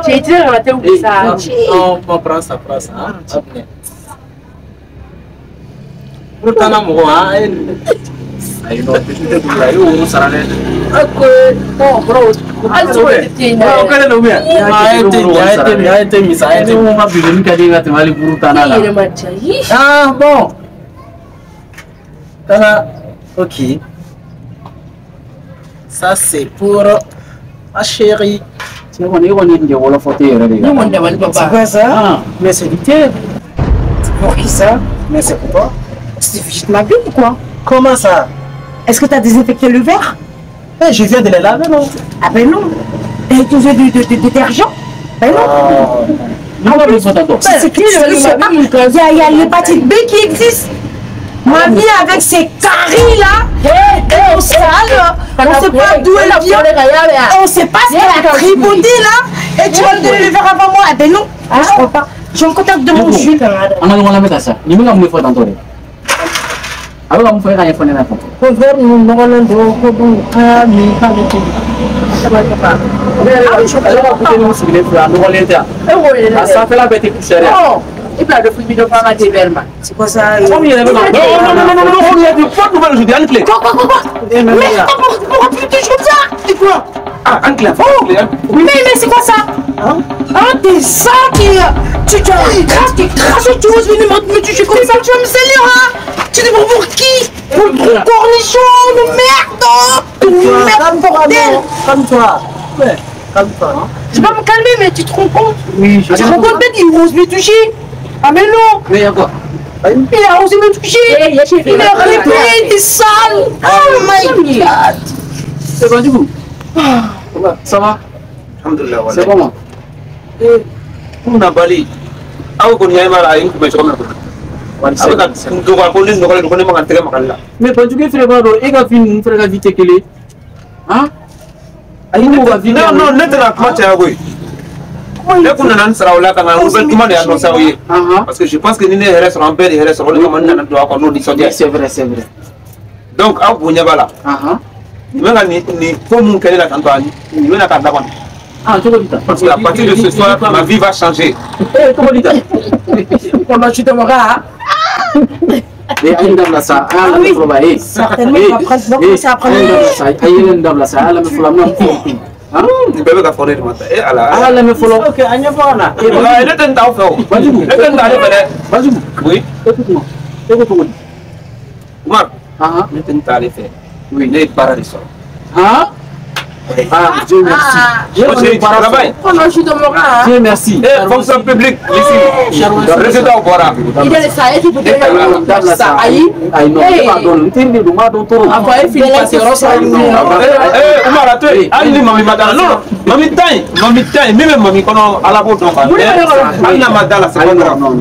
J'ai dit on va te oublier ça. Non, prends ça. Pourtant, moi, aïe, non, tu te dis, aïe, on s'en allait. Bon, bro. Ah, bon. Ok. Ça, c'est pour ma chérie. C'est quoi ça? Mais c'est du thé. C'est pour qui ça? Mais c'est pour toi. C'est juste ma vie ou quoi? Comment ça? Est-ce que tu as désinfecté le verre? Je viens de les laver, non? Ah ben non. Et tu veux du détergent? Ben non. C'est qui il y a l'hépatite B qui existe. Mamie avec ses caries là, et au sale, on ne sait pas d'où elle vient, on ne sait pas ce qu'elle a tripoté là, et tu vas me donner le verre avant moi. Ah ben non, je ne crois pas. Je me contacte de mon jus. Il pleut de fruits de femme à des verres. C'est quoi ça? Non, il y a des bonnes nouvelles. Quoi? Mais pourquoi tu touches comme ça? C'est quoi? Ah, Anne-Claire. Mais c'est quoi ça? Hein? T'es ça qui... Tu craches, tu oses venir me toucher comme ça, tu vas me salir, hein? Tu te prends pour qui? Pour cornichon de merde! Calme-toi. Calme-toi. Je vais me calmer, mais tu te rends compte? Oui, je te rends compte, il ose me toucher. Ah mais non! Mais il y a quoi? Il a osé me toucher! Il est réglé, il est sale! Oh my god! C'est bon du coup? Ça va? C'est comment? On a balé. Ah, on y a mal une coupe de mais pas du tout, frère, et quand il fait la vite qu'il est. Hein? Non, n'est-ce pas comment tu as vu? Parce que je pense que nous sommes en paix et c'est vrai. Donc, à Bougnabala, parce qu'à partir de ce soir, ma vie va changer. Comment tu te mourras? Et aïe dans ça, oui, certainement, on va commencer à prendre aïe dans ça, la me fout Tu peux pas faire de ah, la me follow. Ok, Anya Bona. Elle est un enfant. Oui. Écoute-moi. Marc, ne t'en allez faire. Oui, il est paradis. Ah, Dieu merci. Dieu merci. Fonction publique ici. Président Obora. Il est ça, il peut dire ça. Aïe, non, pardon. après, il finit par se renseigner. Omar, tu es allé, mamie, madame. Non, mamie, taille, même mamie, qu'on a à la botte. Anna Madala, c'est bon.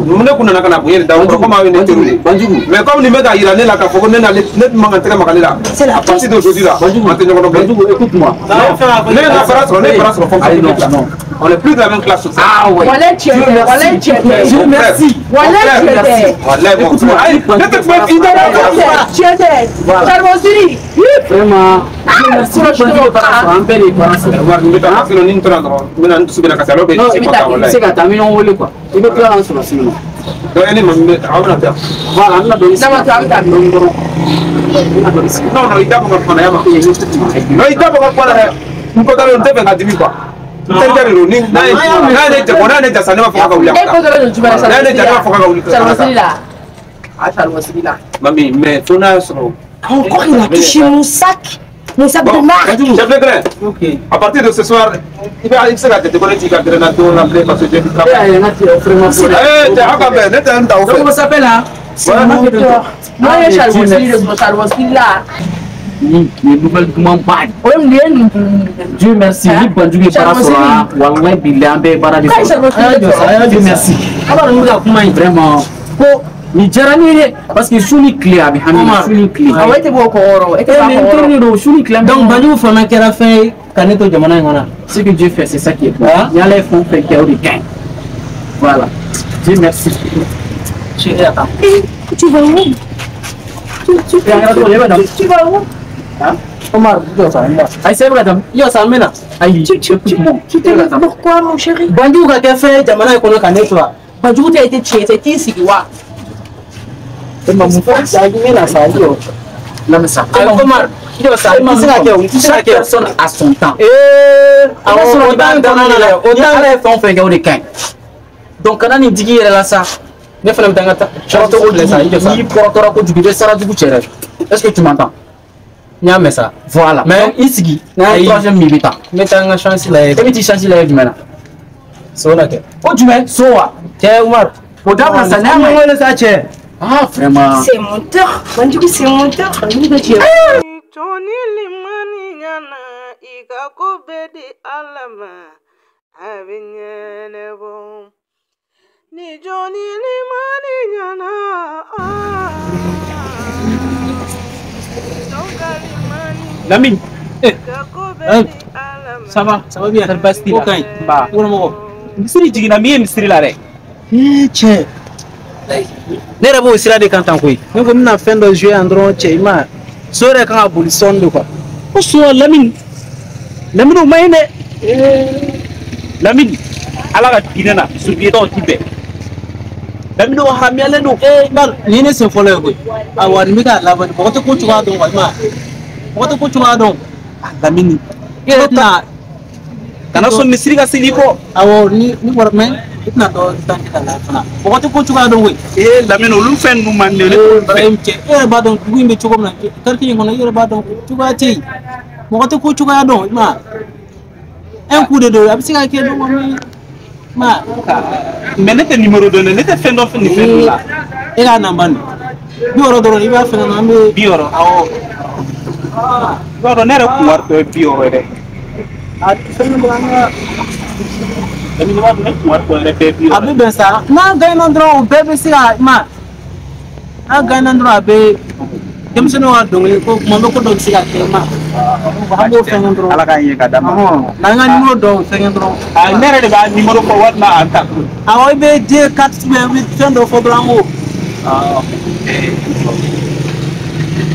Nous ne connaissons pas la bouille d'abord, comme avec une théorie. Mais comme les mecs à Iran, la Cafogne, nettement à Télémacaléla. C'est la partie d'aujourd'hui là. Écoute-moi. On n'est plus de la même classe sociale. Ah ouais. Merci. Mamie, mais ton encore il a touché mon sac de marque. Ok. À partir de ce soir, il va se la tête pour dire que parce que j'ai du travail. Comment ça s'appelle là? C'est mon moteur. Moi, je suis là. Les nouvelles comment pas. Dieu merci. Il peut du parasora. Wallah billah be bara de. Dieu merci. Alors nous avons vraiment. Ni jarani parce que shuni clé abi hamid shuni clé. Ah ouais, t'es beaucoup oro. Shuni clé. Donc Banjou fana kera fait kaneto jamana ngona. Ce que Dieu fait c'est ça qui est bon. Il y a les fonds fait qu'il y a des gains. Voilà. Dieu merci. Chérie, attends. Tu vas où? Tu vas où? Omar, c'est vrai madame. yo samena. Tu t'es pourquoi mon chéri? Banjou ka fait jamana kono kaneto. Banjou tu as été tué, c'est ici quoi? Mon frère, ça la salle. Non mais ça. Omar, chaque personne a son temps. Donc quand on dit là ça, ne fallait pas est-ce que tu m'entends? Ça. Voilà. Mais ici, troisième militant. Mais tu as une chance là. Et tu changes la vie maintenant. Oh tu mets soa. Tiens Omar. Ah vraiment. C'est mon tour. Banjou c'est mon tour. Tony limani nyana ika kubedi alama avinyelebo ni Johnny limani nyana Lamine, ça va bien. Ça passe bien. Bah, misiri jigina mi misiri la rek. Che. Ne rabo sira de kantan koy. Ne ko mina fin de jouer en drone che ma. Sore kan abolition de quoi. O so Lamine o mayne. Lamine ala ka dinana subi to tibe. Lamine o hamiale no. Bal ni ne se follow koy. Awari mi ka la ba ko to ko chuwa don ma. Ko to ko chuwa don. Lamine. Na Kana so misiri ka sili ko. Awo ni war men itna do tan ta la fana. Ko to ko chuwa don we. Lamine o lu fen nu man ne le ba don ku imbe chuko na karti ngona yere ba don chuka chei. Mo to ko chuka don ma. En coup de deux absika ke don ma. Mais nete numéro donné, nete fen do fen ni fen la. Ega namban. Bioro do ni ba fen na me bioro. Awo. Bioro ne re ku war to bioro de. Abi ben sa na gain andro bebe sira ma na gain andro abe dem seno wa dongli ko mo ko do sira ke ma abo fengandro ala ka yi ka dama na nga numéro do fengandro nere de ba numéro ko wat na anta awo be de 4 be fendo fo blanco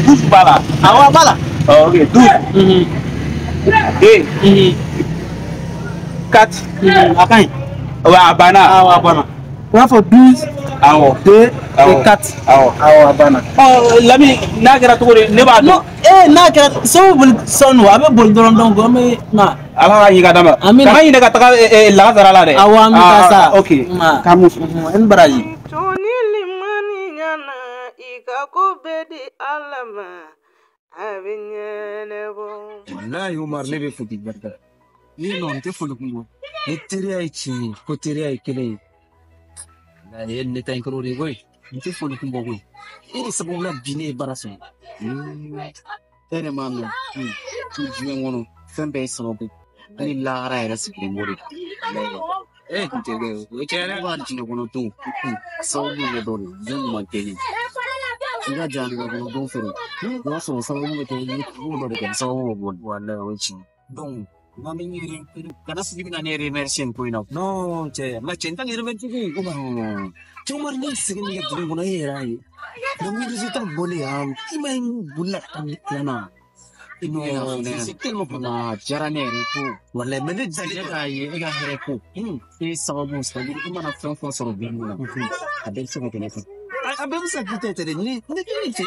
douze bala awa bala ok 12 4 akan wa abana wa for 12 awo 2 et 4 awo abana lami na gara to ne ba do na gara so bul sonu abe bul doron don go me ma ala ka yi ka dama kana yi daga ta la zara la de awa mi ka sa okay ma kamu en baraji Tony limani nyana ika kubedi alama avinyelebo wallahi Umar ne be futi barka ni non te fulu kungo ni tere ay chi ko tere ay kele na yen ne tan ko ri goy ni te fulu kungo goy ini sabu la bine baraso tere manu tu juwe ngono fembe sobe ni la ra era sikri mori kutege o chere ba chi ngono tu so ni le don zun ma teli ina jani ngono don fere no so so ni te ni ko do de so wo wala o chi don mami ngiri kana sibi na nere merchant ko ina no che ma centa ngiri merchant ko ba cuma ni sigin ni dun gona era yi na mi visita bole am imay bulla kana ino sitel mo na jarane ko wala mene jaga yi ega here ko e sababu sabi ima na fon fon soro binuna abe so ko telefon abe musa kitete ni ce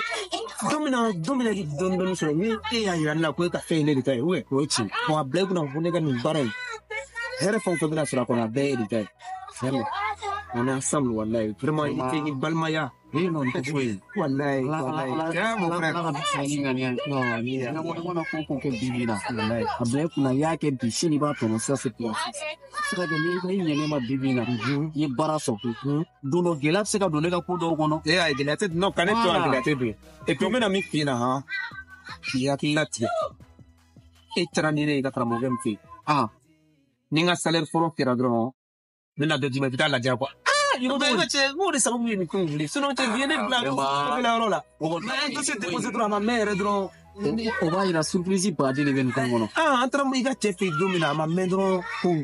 domina di don so mi e ya yana ko ka fe ne kai we ko ci ko ablek na ko ne ga ni bare hɛrɛ fɛn o fɛn bɛna sɔrɔ a kɔnɔ a bɛɛ ye de ta ye vraiment on est ensemble wallahi vraiment i tɛ ni balimaya non tɛ foyi ye wallahi tiɲɛ mon frère ko kɛ bibi na a bila i kunna i y'a kɛ bi sini i b'a tɔnɔ ça c'est plus se ka kɛ ni ɲɛnɛ ma bibi na i ye baara sɔrɔ don dɔ gɛlɛya bɛ se ka don ne ka ko dɔw kɔnɔ ayi gɛlɛya tɛ non ka ne to yan gɛlɛya tɛ don et puis n bɛna min f'i ɲɛna han k'i hakili latigɛ e taara ni ne ye i ka karamɔgɔkɛ min fɛ yen ni n ka salaire fɔlɔ kɛra dɔrɔn n bɛna dɔ d'i ma i bɛ taa lajɛ quoi yɔrɔ dɔ cɛ n k'o de sababu ye nin ko in wuli sinon cɛ bi ye ne bila yɔrɔ la dossier déposé dɔrɔn a ma mɛn yɛrɛ dɔrɔn o b'a yira surprise baden de bɛ nin kan kɔnɔ an taara i ka cɛ fɛ yen don min na a ma mɛn dɔrɔn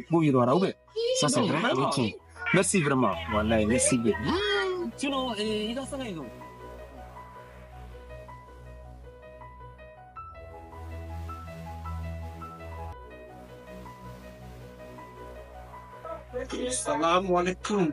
ko yiriwara ou bien ça c'est vrai o tiɲɛ merci vraiment wallahi merci bien sinon i ka saga in don Assalamu alaikum.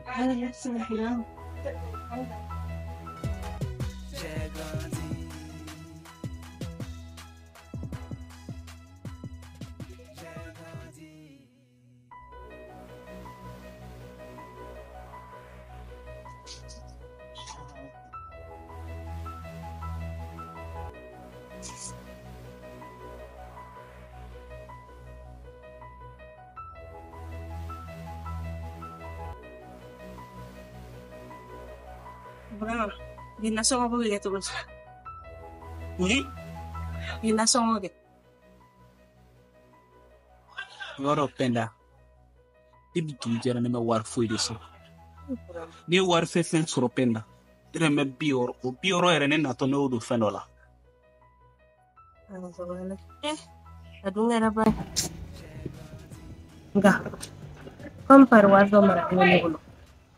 Vraiment, il n'a pas envie de tout ça. Oui? Il n'a pas envie. Yɔrɔ Penda, i bi dugu jɛra ne ma wari foyi de sɔrɔ. N'i ye wari fɛn sɔrɔ Penda, dɛrɛmɛ 60, o 60 yɛrɛ ne natɔ ne y'o don fɛn dɔ la. A dun yɛrɛ ba. Nka, comme par wari dɔ mara ne bolo.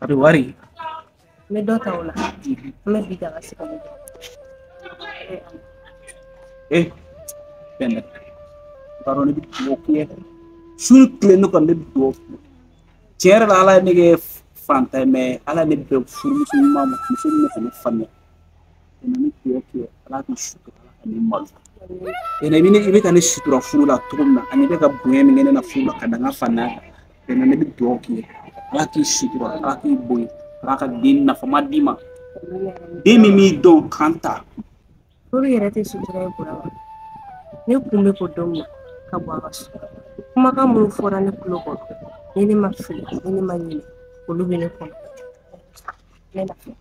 Pari wari? Me dɔ ta o la. An bɛ bi daga sigi. Penda, baro ne bi dugawu k'i ye. Su tile ne kɔni ne bi dugawu k'i ye. Tiɲɛ yɛrɛ la Ala ye ne kɛ fantan ye mais Ala ye ne bɛn furumuso ɲuman ma, muso min bɛ fɛ ne faamuya. Ne bi dugawu k'i ye, Ala k'i sutura, Ala ka ne malo. I bɛ ka ne sutura furu la cogo min na ani bɛ ka bonya min kɛ ne na furu la ka da n ka fantanya kan ne bi dugawu k'i ye, Ala k'i sutura, Ala k'i bonya, Ala ka den nafama d'i ma. Den min b'i dɔn kan ta. Furu yɛrɛ tɛ sutura ye bolo wa? Ne kun bɛ ko don min ka bɔ a ka so. Kumakan minnu fɔra ne tulo kɔrɔ, ni ne ma fili, ni ne ma ɲinɛ, olu bɛ ne kɔnɔ. Ne lafiya.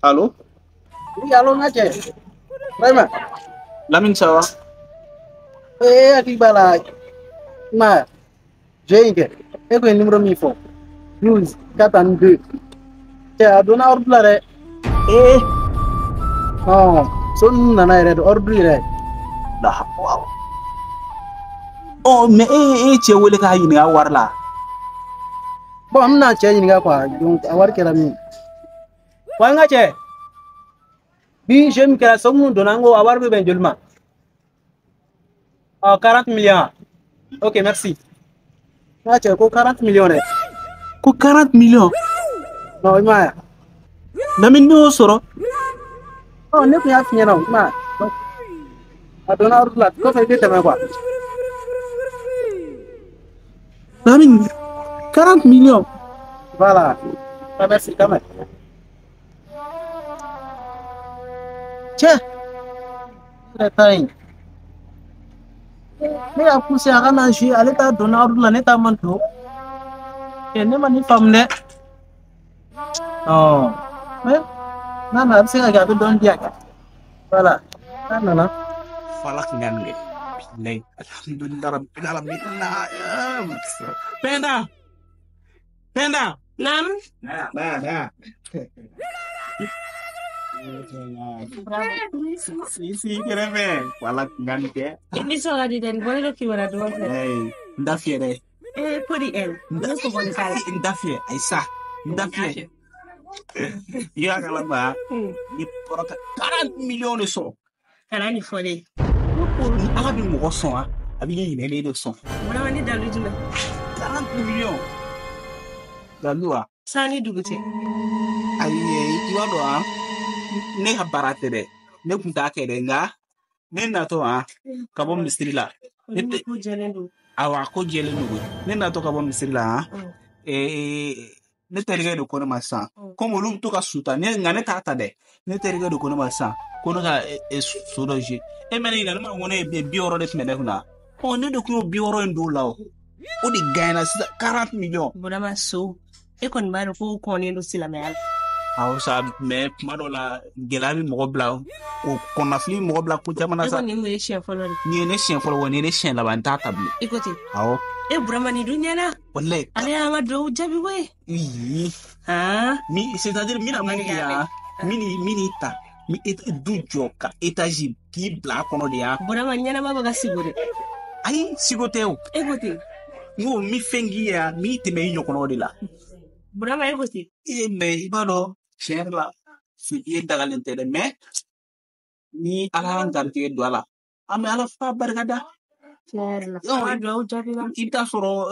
Allô? Oui, allô, Nadia. Vraiment? Lamine, ça va? Akibala. Ma, j'ai un numéro mi fort. 12 42. Tiens, donne ordre là. Non, son nana est ordre là. Là, wow. Oh, mais tu es où les gars, il y a war là? Bon, je n'ai pas de quoi, donc avoir qu'elle a mis. Quoi, tu bi j'aime que la somme donnant avoir besoin de l'humain. 40 millions. Ok, merci. Ah, tu as 40 millions. 40 millions? Non, il Namine au soro? Oh, ne peut pas finir non, ma. Donc, à donner ordre là, quoi fait que quoi? Namine, 40 millions. Voilà. Ah, merci quand même. Tiens, le temps. Mais à pousser à ranager, à l'état d'honneur de la netta manteau. Et ne m'a ni femme. Non. Mais, non, c'est regarder dans le diac. Voilà. Non, non. Falak ngane. Bilay. Alhamdulillah rabbil alamin. Penda. Penda. Nam. Nah. Si, keren Falak ngane. Ini soal di dan boleh lo kiwara doang. Ndafie deh. Puri el. Nggak boleh kali. Ndafie, Aisyah. Ndafie. Ya kala ba ni porota 40 millions de son. Kana ni fole. Ni ala bi mo son a abi ni ne de son. Mona wani dalu jina. 40 millions. Dalua. Sani dugute. Ayi iwa do a ne ha barate de. Ne kunta ke de nga. Ne na to a ka bo misiri la. Ne ko jele do. Awa ko jele do. Ne na to ka bo misiri la. Ne terige do kono masa. Como lu to ka suta ne ngane tata de. Ne terige do kono masa. Kono ka sodoje. E mena ina ma wona bi oro de tmene huna. O ne do ko bi oro ndo lawo. O di gaina 40 millions. Bona ma so. E kon ba ko ko ne do sila me al. Aw sa me madola gelami mo bla o konafli mo bla ko jamana sa. E kon ni mo chien folo. Ni ne chien folo woni ne chien la ban tata bi. Écoutez. Aw. E brama ni dunya na. Wallahi. Ale ama do jabi we. Oui. Ah. C'est-à-dire mina mangia. Mini ta. Mi et du joka étage qui bla kono dia. Brama nyana ma baga sigure. Ai sigoteo. Écoutez. Mo mi fengia mi te me nyokono de la. Brama écoutez. E me ibado cher la. Fi dagalente de me. Ni ala ngante do ala. Ame ala fa bargada. Cher la. Do jabi la. Ita soro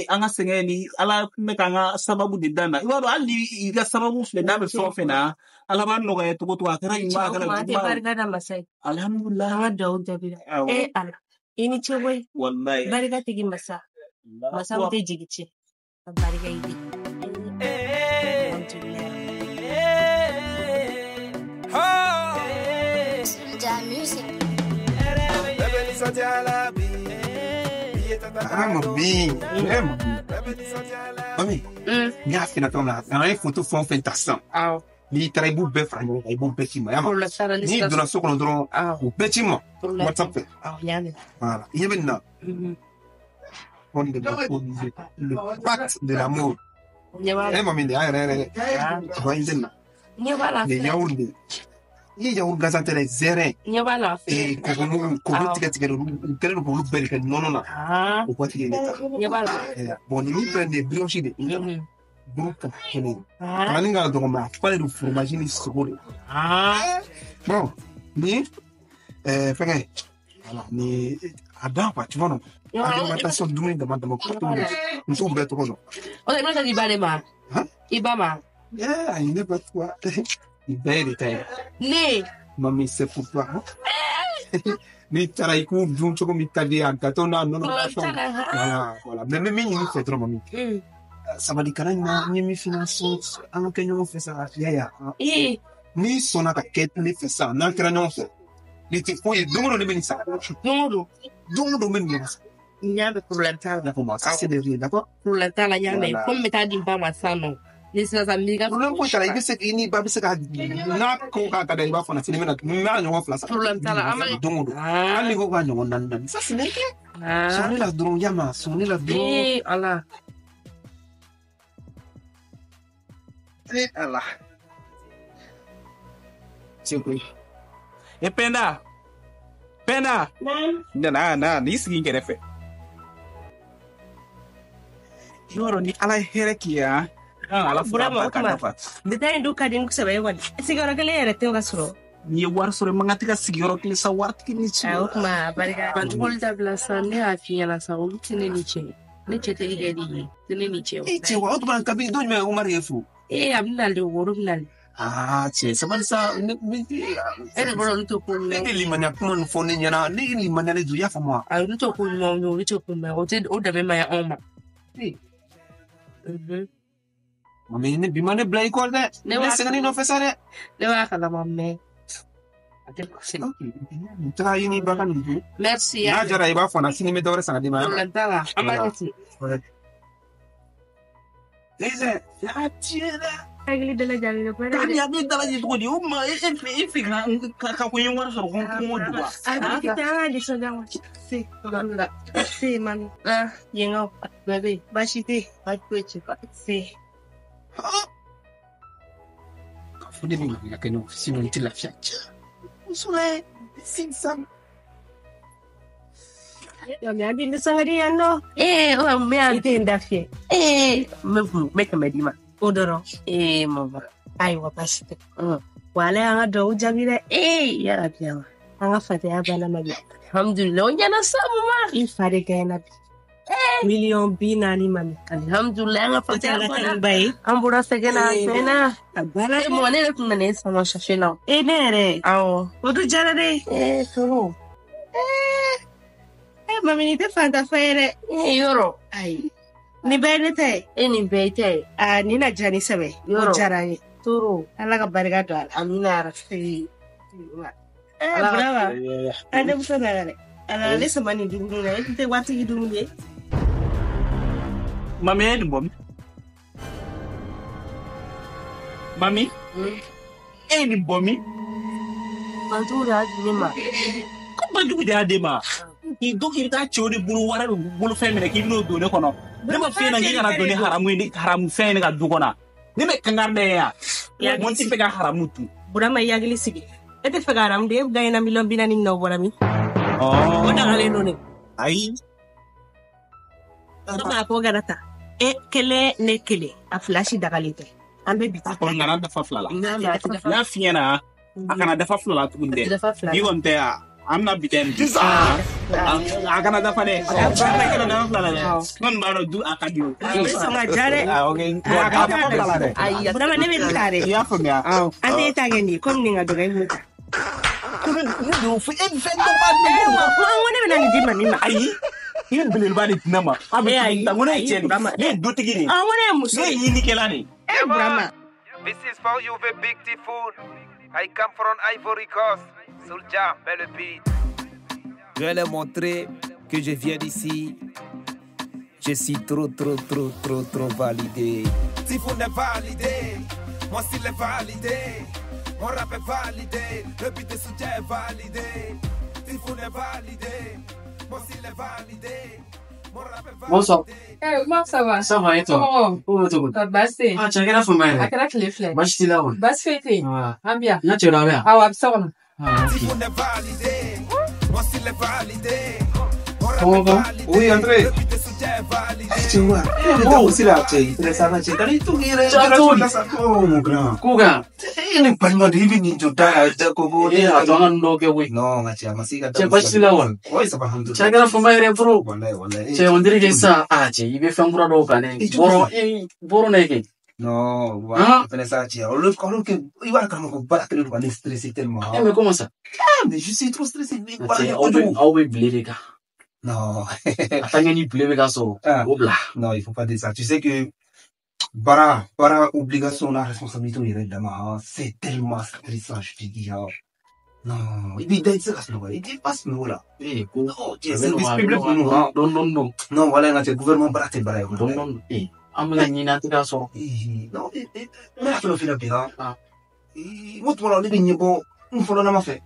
anga sengeni ala mekanga sababu de dana. Ibado ali iga sababu fe na be so fe na. Ala ba no ga to to akara ima akara. Ma te bargada masai. Alhamdulillah. Anga do jabi la. E ala. Ini chewe. Wallahi. Barga tigi masa. Masa mute jigiche. Barga idi. Mami, mi ha finito una foto fon fantastic. Ni tra i bubbe frango, i bubbe ci ma. Ni dona so kono dron, bubbe ci mo. WhatsApp. Voilà, il y a maintenant. On le pacte de l'amour. Mami, il y a un gazante de zéré. Et comment tu pour le bel non non. Au quoi tu es bon, il prend des brioches de groupe. Maninga doma, pas de fromage ni sogore. Bon, ni fait ni adam quoi, tu vois non. Alimentation douée de madame pour tout le monde. Nous sommes bêtes non. On est pas dit balema. Ibama. Il n'est pas toi. Il est détaillé. Né. Mami, c'est pour toi. Ni taraiku juncho comme Italie en katona non non. Voilà. Mais il fait trop mami. Ça va dire que ni finance en kenyo fait ça ya. Ni sona ka ket ni fait ça na kranyo fait. Ni ti ko e dongo ne benisa. Dongo benisa. Il y a des problèmes là pour moi. Ça c'est de rien, d'accord? Pour le temps là, il y a mais comme méta dimpa masano. Les amigas. Problème pour ça, il se ini ba bisa ka na ko ka ka da ba fona sinema na ma nyo flasa. Problème là, ama dongo. Ali ko ba nyo nan. Ça c'est neke. Soni la drone yama, soni la drone. Eh Allah. Eh Allah. C'est quoi? E Penda. Na, ni sigi ngere fe. Yoro ni ala hereki ya. Ala fura ma kuma. Detai do kadin ku sabai wani. Sigara kale yare te gasro. Ni war sore mangati ka sigoro kile sa warti ni chi. Ayo kuma barga. Bantul da blasa ne afiya la sa ulu tene ni che. Ne che te igedi. Tene ni che. Che wa otu ban kabi do me Umar yefu. Abnal de worumnal. Che saban sa bro nto ko ne limanya kuma no fone nyana ne limanya le du ya fa moi. Nto ko mo no nto ko me o te o da be ma ya oma. Mami ne bimane blai ko de. Ne sengani no fesare. Le wa kala mamme. Ate ko se. Tra yini bakan ni. Merci. Na jara iba fona sini me dore sana di ma. Lantala. Amagati. Deze, ya tira. Agli della jali ko. Tani abi dala ji ko di umma e ka ko yin war so ko mo duwa. Abi ta di so dawo. Si, ganda. Si man. Yengo, bebe. Bashite, bakweche. Si. Fude mi ya keno sino ntila fiacha. Usule sinsam. Ya mi adi ni sangari ando. O me adi ite ndafie. Me ka medima. Odoro. Mama. Aïwa, parce que. Voilà, on a deux jamila. Ya Rabbi, on a fait un bel ami. Alhamdulillah, on y a na ça, maman. Il fallait gagner. Million binani mami. Alhamdulillah, on a fait un bel ami. On pourra se gagner na. Abala, moi, on est là, on est sama chercher là. Nere. Ah, o tu jara de. Solo. Mami, ni te fanta faire. Yoro. Ai. Ni bene te. Ni bete. Ni na jani sabe. Yoro. Jarani. Turu. Ala ka barika do ala. Amina rafi. Brava. Ande busa na gale. Ala le sama ni dungu na. Te wati ki dungu de. Mami ni bom. Mami. Ni bomi. Bantu da dima. Ko bantu da dima. Ki doki ta chori bulu wara bulu femine ki no do ne kono. Ne ma fe na ngi na do ne haramu fe ne ga du kona. Ni me kangarde ya. Ya mon ti pega haramu tu. Burama yagli sigi. Ete fega haram de gayna million binani no borami. Oh. Ona gale no ne. Ai. Tama ko garata. Kele ne kele. A flashi dagalite. Ambe bita. Ko ngana da fa flala. Na fiena. Akana da fa flala tunde. Ni wonte ya. Amna biten. Akana da fa ne. Akana da flala ne. Non baro du akadio. Songa jare. Okay. Akana da flala ne. Ai, burama ne be tare. Ya fa ya. Ande tagendi kom ni ngado gai muta. Kuma ni do fu en fen do ba ni. Wona be nani dimma ni ma. Ai. Ini belum balik nama. Abi tangona chen. Ni do tigini. Wona muso. Ni yini kelani. Burama. This is for you, the big typhoon. I come from Ivory Coast. Soulja, belle beat. Je vais leur montrer que je viens d'ici. Je suis trop validé. Typhoon est validé. Mon style est validé. Mon rap est validé. Le beat de Soulja est validé. Typhoon est validé. Mon style est validé. Bonsoir. Comment ça va? Ça va et toi? Comment tu vas? Bassé. Ah, tu as quelle affaire, man? À quelle heure les flèches? Bah, je suis là, ouais. Basse fêté. Ouais. Ah, bien. Là, tu es là, bien. Ah, ouais, absolument. Ah, ok. Comment va? Oui, André. Tu vois, il est aussi là, tu es ça va, tu es tout oh, mon grand. Kuga. Il n'est pas le monde, il vient de Kogo. Attends, non, que oui. Non, tu as massé. Tu es pas si là, ouais. Oui, ça va. Tu as quelle affaire, man, bro? Tu on dirait que ça. Ah, tu il veut faire un bras d'eau, quand même. Boro, neke. Non, voilà. Tu ça, tu as. Il va quand même battre le bandit stressé tellement. Mais comment ça? Ah, mais je suis trop stressé. Ah oui, blé, les gars. Non. Attends, il y a blé, les gars, so. Non, il faut pas dire ça. Tu sais que bara obligation la responsabilité évidemment c'est tellement stressant je te dis non il dit d'être ça il dit pas ce niveau là non c'est service public non voilà notre gouvernement braté bara non amna ni na tika so non mais la filo filo bien moi tout le monde dit bon on faut la faire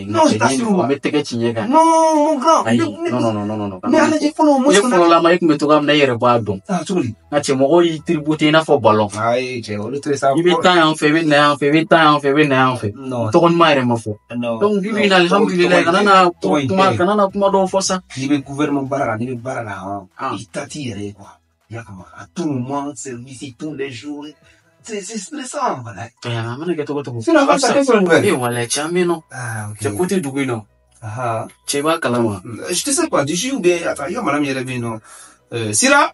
non, je t'assure. Non, mon grand. Non. Mais allez, il faut le il faut la maïk me tourne d'ailleurs pas bon. Ah, tu vois. Na tu m'auras eu tributé na fo ballon. Aïe, tu vois, le très ça. Il est temps en fait, en fait. Non. Tourne maire ma fo. Non. Donc, il vient alhamdulillah, kana kuma do fosa. Il veut gouvernement barara, il veut barara. Il t'attire quoi. Il y a comment à tout moment, service tous les jours. C'est stressant, voilà. C'est la vache, c'est une nouvelle. Eh, voilà, tu as mis non. Ah, ok. Tu as côté du Guinon. Ah. Tu vas calama. Je te sais pas, du jus ou bien, attends, il y a madame Yerebi, non. Sira.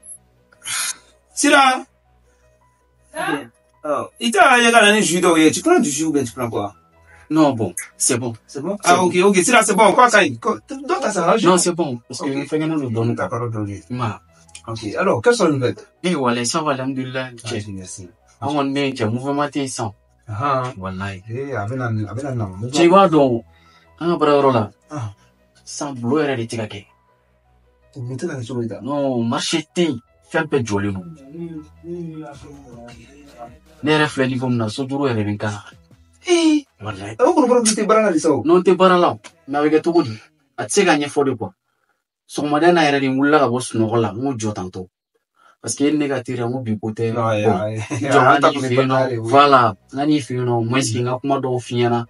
Oh, il t'a, il y a un jus d'eau, tu prends du jus ou bien tu prends quoi? Non, bon, c'est bon. C'est bon? Ah, ok, Sira, c'est bon, quoi, donc, t'as ça, non, c'est bon, parce que nous faisons nous donner ta parole d'aujourd'hui. Ok, alors, quelles sont les nouvelles? Eh, voilà, ça va, alhamdulillah. Merci. On est un mouvement tissant. Ah, wallahi. Eh, avec un nom. Tu vois donc, un bras là. Ah, sans boulot, elle était caquée. Tu me dis la chose là. Non, marché fait un peu joli non. Les reflets comme na, so duro elle vient kana. Eh, wallahi. On comprend que tu es barana de ça. Non, tu es barana. Mais avec tout goût. Atse gagner fort de quoi. Son madame a erré mulla ka boss no la, mo jo tanto. Parce que négatif mo bi côté voilà ngani fi no moi ce nga kuma do fiena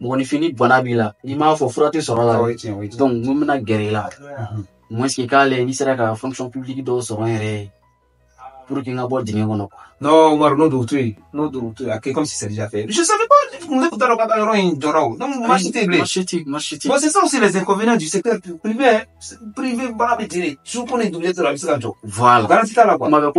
mo ni fini bonabila ni ma fo frate soro la donc mo mena guerre là moi ce ka le ni sera ka fonction publique do soro ere pour qu'il n'ait pas de dingue. Non, Omar, non d'autres, comme si c'est déjà fait. Je savais pas, on est dans le donc, moi, bon, c'est ça aussi les inconvénients du secteur privé, privé, bah, mais je connais doublé de la vie, voilà. Garantie là, quoi. Non,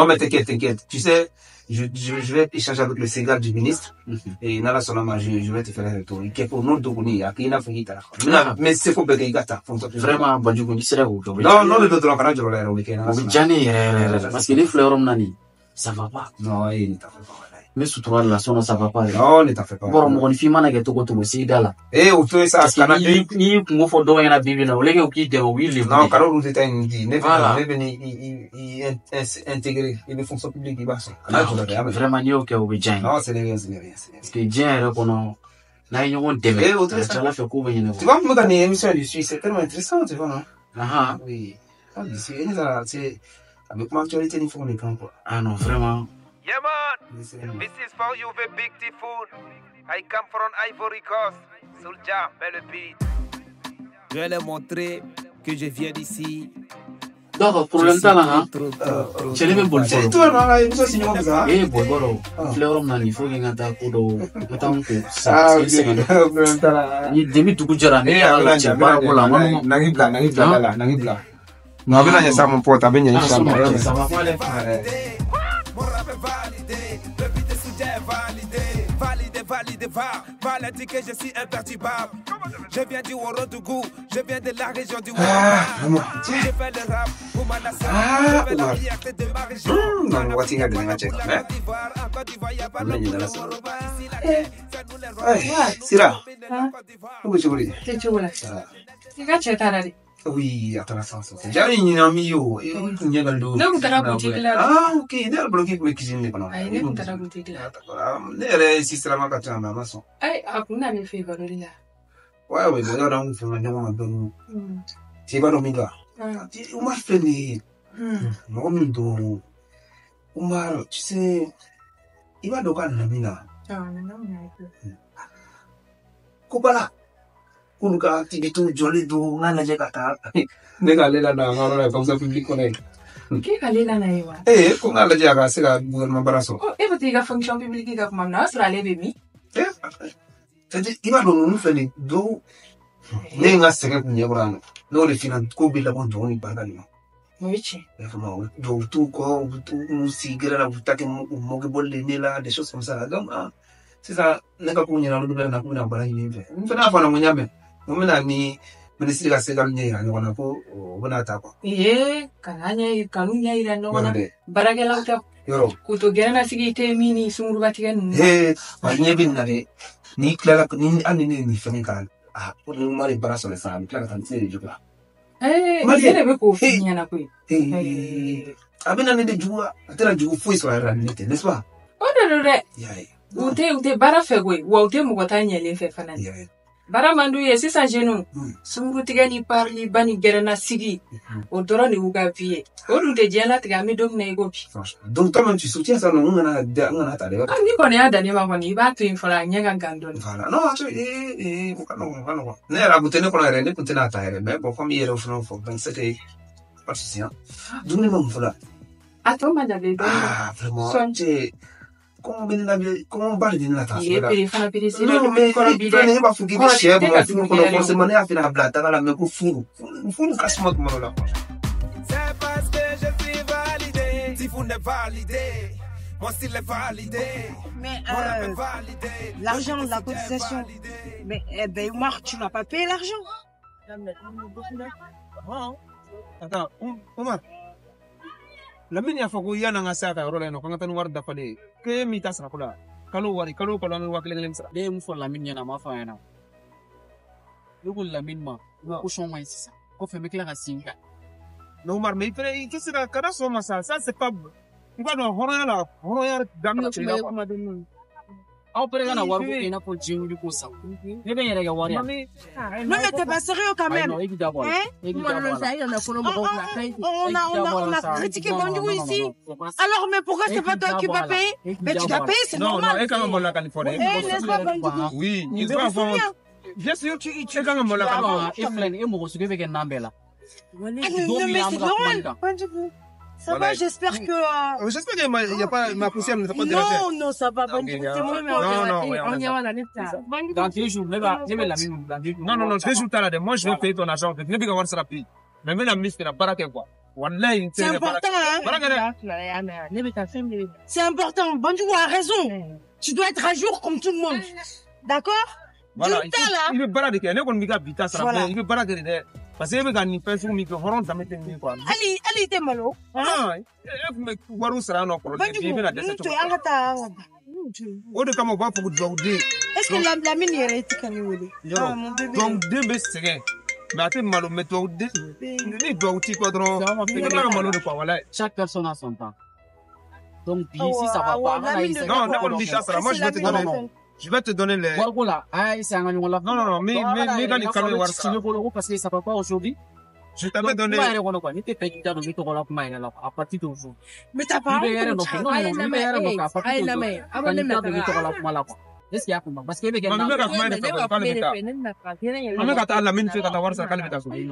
mais t'inquiète. Tu sais, je vais échanger avec le Sénégal du ministre, et Nala Sonama, je vais te faire un retour. Il faut non de Gouni, à qui il a fait là. Mais c'est faut que gata. Vraiment, Badju Gouni, c'est là où non, le d'autre, on a joué au week-end. Parce que les fleurs, ça va pas. Non, il t'a fait pas. Mais surtout la son ça va pas. Non, il t'a fait pas. Bon, mon fille m'a dit que tu aussi là. Eh, ou tu ça, ça ni mo fo do yana bibi na olege uki de wili. Non, Carole nous était dit, ne venez intégrer les fonctions publiques basso. Vraiment ni OK au bien. Non, c'est rien. Parce que bien reconnaît na yon deme. Eh, autre ça la fait ko ben. Tu vois, moi dans l'émission du Suisse, c'est tellement intéressant, tu vois non? Ah oui. Ah, c'est avec mon actualité il faut les camps quoi. Ah non, vraiment. Yeah man, this is for you the big typhoon. I come from Ivory Coast, Soulja, belle beat. Je vais leur montrer que je viens d'ici. Donc pour l'instant là, c'est le même bon. C'est toi non, ça signe comme ça. Eh bon, fleur on il faut qu'il ngata ko do ngata ko ça. C'est pour l'instant là. Ni demi tout jara ni ala cha ba ko la mano. Nangi bla. Non, abena ya mon pote, abena ya ça va pas les faire. Mon rap est validé, le beat est soudé validé, validé que je suis imperturbable. Je viens du Ouagadougou, je viens de la région du Ouagadougou. Je fais le rap pour ma nation, je fais la fierté de ma région. Non, what you got to check, man. Sira. Où tu veux? Tu veux là? Tu vas chez Tarari. Oui, attends, già in mio, io non vedo. Non sarà boutique là. Ah, ok, nel blocchi come cuisine non. Non sarà boutique là. Nel sistema katana ma so. Hakuna mi favor là. Ouais, io da un film andiamo a don. Ti vado mica. Uma feli. Mondo. Uma, tu sais, il va dokan na mina. Non. Kubala. Kunuka tibitu joli do ngana je kata nega lela na ngaro na fonction publique on est qui kalela na yewa ko ngala je aga sega gouvernement baraso batiga fonction publique ga kuma na sura lebe mi c'est iba do nous fait do nenga sega kunya brano no le finan ko bila bon do ni bangani Moichi. Do tu ko tu sigara la butake mo ke bolle nela des choses comme ça donc c'est ça nega kunya na lu na kuna bara ni ve mfana fa na munyame Mumina ni ministry ka sega mnye ya ngona ko bona ta ko. Kananya kanunya ila ngona baragela uta. Yoro. Kutogera na sigite mini sumuru batiga nu. Manye bin na ni klara ni anini ni fani kan. Pour le mari baraso le fami klara tan sere juga. Mane be ko finya na ko. Abina ne de juwa, atera juwa fu iso ara nete, n'est-ce pas? Odere. Ute bara fegwe, wa ute mugota nyele fe fanani. Bara mandu ye sisa jenu sumuru tiga ni parli bani gerena sigi o doro ni uga vie o dunte jela tiga mi dom na egopi donc toi même tu soutiens ça non ngana ta de ni ko ne ada ni ma ko ni ba tu infala nyanga gandon voilà non tu no ne era butene ko na rende butena ta ere mais bon comme hier au fond faut ben c'était pas si hein donc ne m'fala atoma da be vraiment sonje Comment parler de la tasse? Non, mais pas foutre des chèvres, on fout qu'on se monnaie à faire la blague, dans la même fou. Fou casse-moi comme là. C'est parce que je suis validé. Si vous n'êtes validé, mon style est validé. Mais l'argent de la cotisation. Mais Omar, tu n'as pas payé l'argent. Attends, Omar. La mini afako yana ngasaka rola no kangata nuwar da fale ke mi tasra kula kalo wari kalo no wakle ngelem sra de mu fo la mini na ma fa yana yugul la min ma ko shon mai sisa ko fe mekla ga singa no Omar me fere ke sira kada so masa ça c'est pas ngado horo ya damna ci la ma dun aw pere gana war ko ina ko jingu ko sa ne ben yere ga wari non mais t'es pas sérieux quand même on a critiqué Bandou ici alors mais pourquoi c'est pas toi qui vas payer mais tu dois payer c'est normal non et quand on la Californie oui il doit avoir bien sûr tu quand on la Californie et plein et mo ko su ke nambela non mais c'est normal Ça va, j'espère que... J'espère qu'il n'y a pas ma poussière ne t'a pas dérangé. Non, non, ça va. Non, Dans 2 jours, je vais la même. Non, 2 jours, t'as moi, je vais payer ton argent. Je vais pas avoir ça rapide. Mais même la mise, c'est la baraque, quoi. C'est important, hein. C'est important. Bandou a raison. Tu dois être à jour comme tout le monde. D'accord? Voilà, il veut baraque, il veut baraque. Parce que il veut gagner un peu sur le microphone, ça m'était mis quoi. Ali était malo. Ah, mais Warou sera non pour le bien la descente. Ode kama ba pour dawde. Est-ce que la minière est canouée? Ah mon bébé. Donc deux bessé. Mais attends malo mais dawde. Ni dawti quadron. Chaque personne a son temps. Donc ici ça va pas. Non, non, ça sera moi je vais te donner. Je vais te donner les. Non, mais quand il calme parce que ça va pas aujourd'hui. Je t'avais donné. À partir d'aujourd'hui. Mais t'as pas. Est-ce qu'il y a comment? Parce que la mine fait à voir ça calme ta sou. Les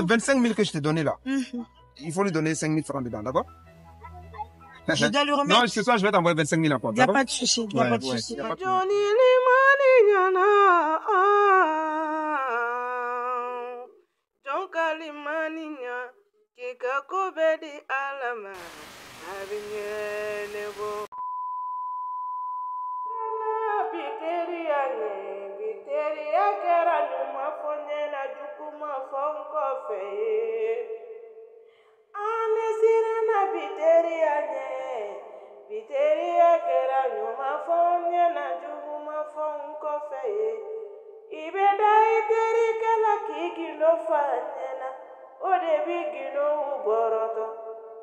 25 000 que je t'ai donné là, il faut lui donner 5 000 francs dedans, d'accord? Je dois lui remettre. Non, ce soir, je vais t'envoyer 25 000 encore. Il n'y a pas de souci. Il n'y a pas de souci. Biteria kera nyuma fonye na juguma fonko feye. Ibeda iteri kala kigino fanyena. Ode bigino uboroto.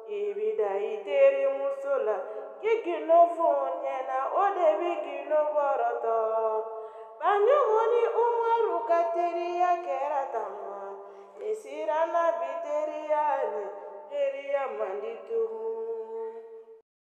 Ibida iteri musula. Kigino fonyena. Ode bigino boroto. Banyuhoni umaru kateria kera tama. Esirana biteria ne. Teria mandituhu.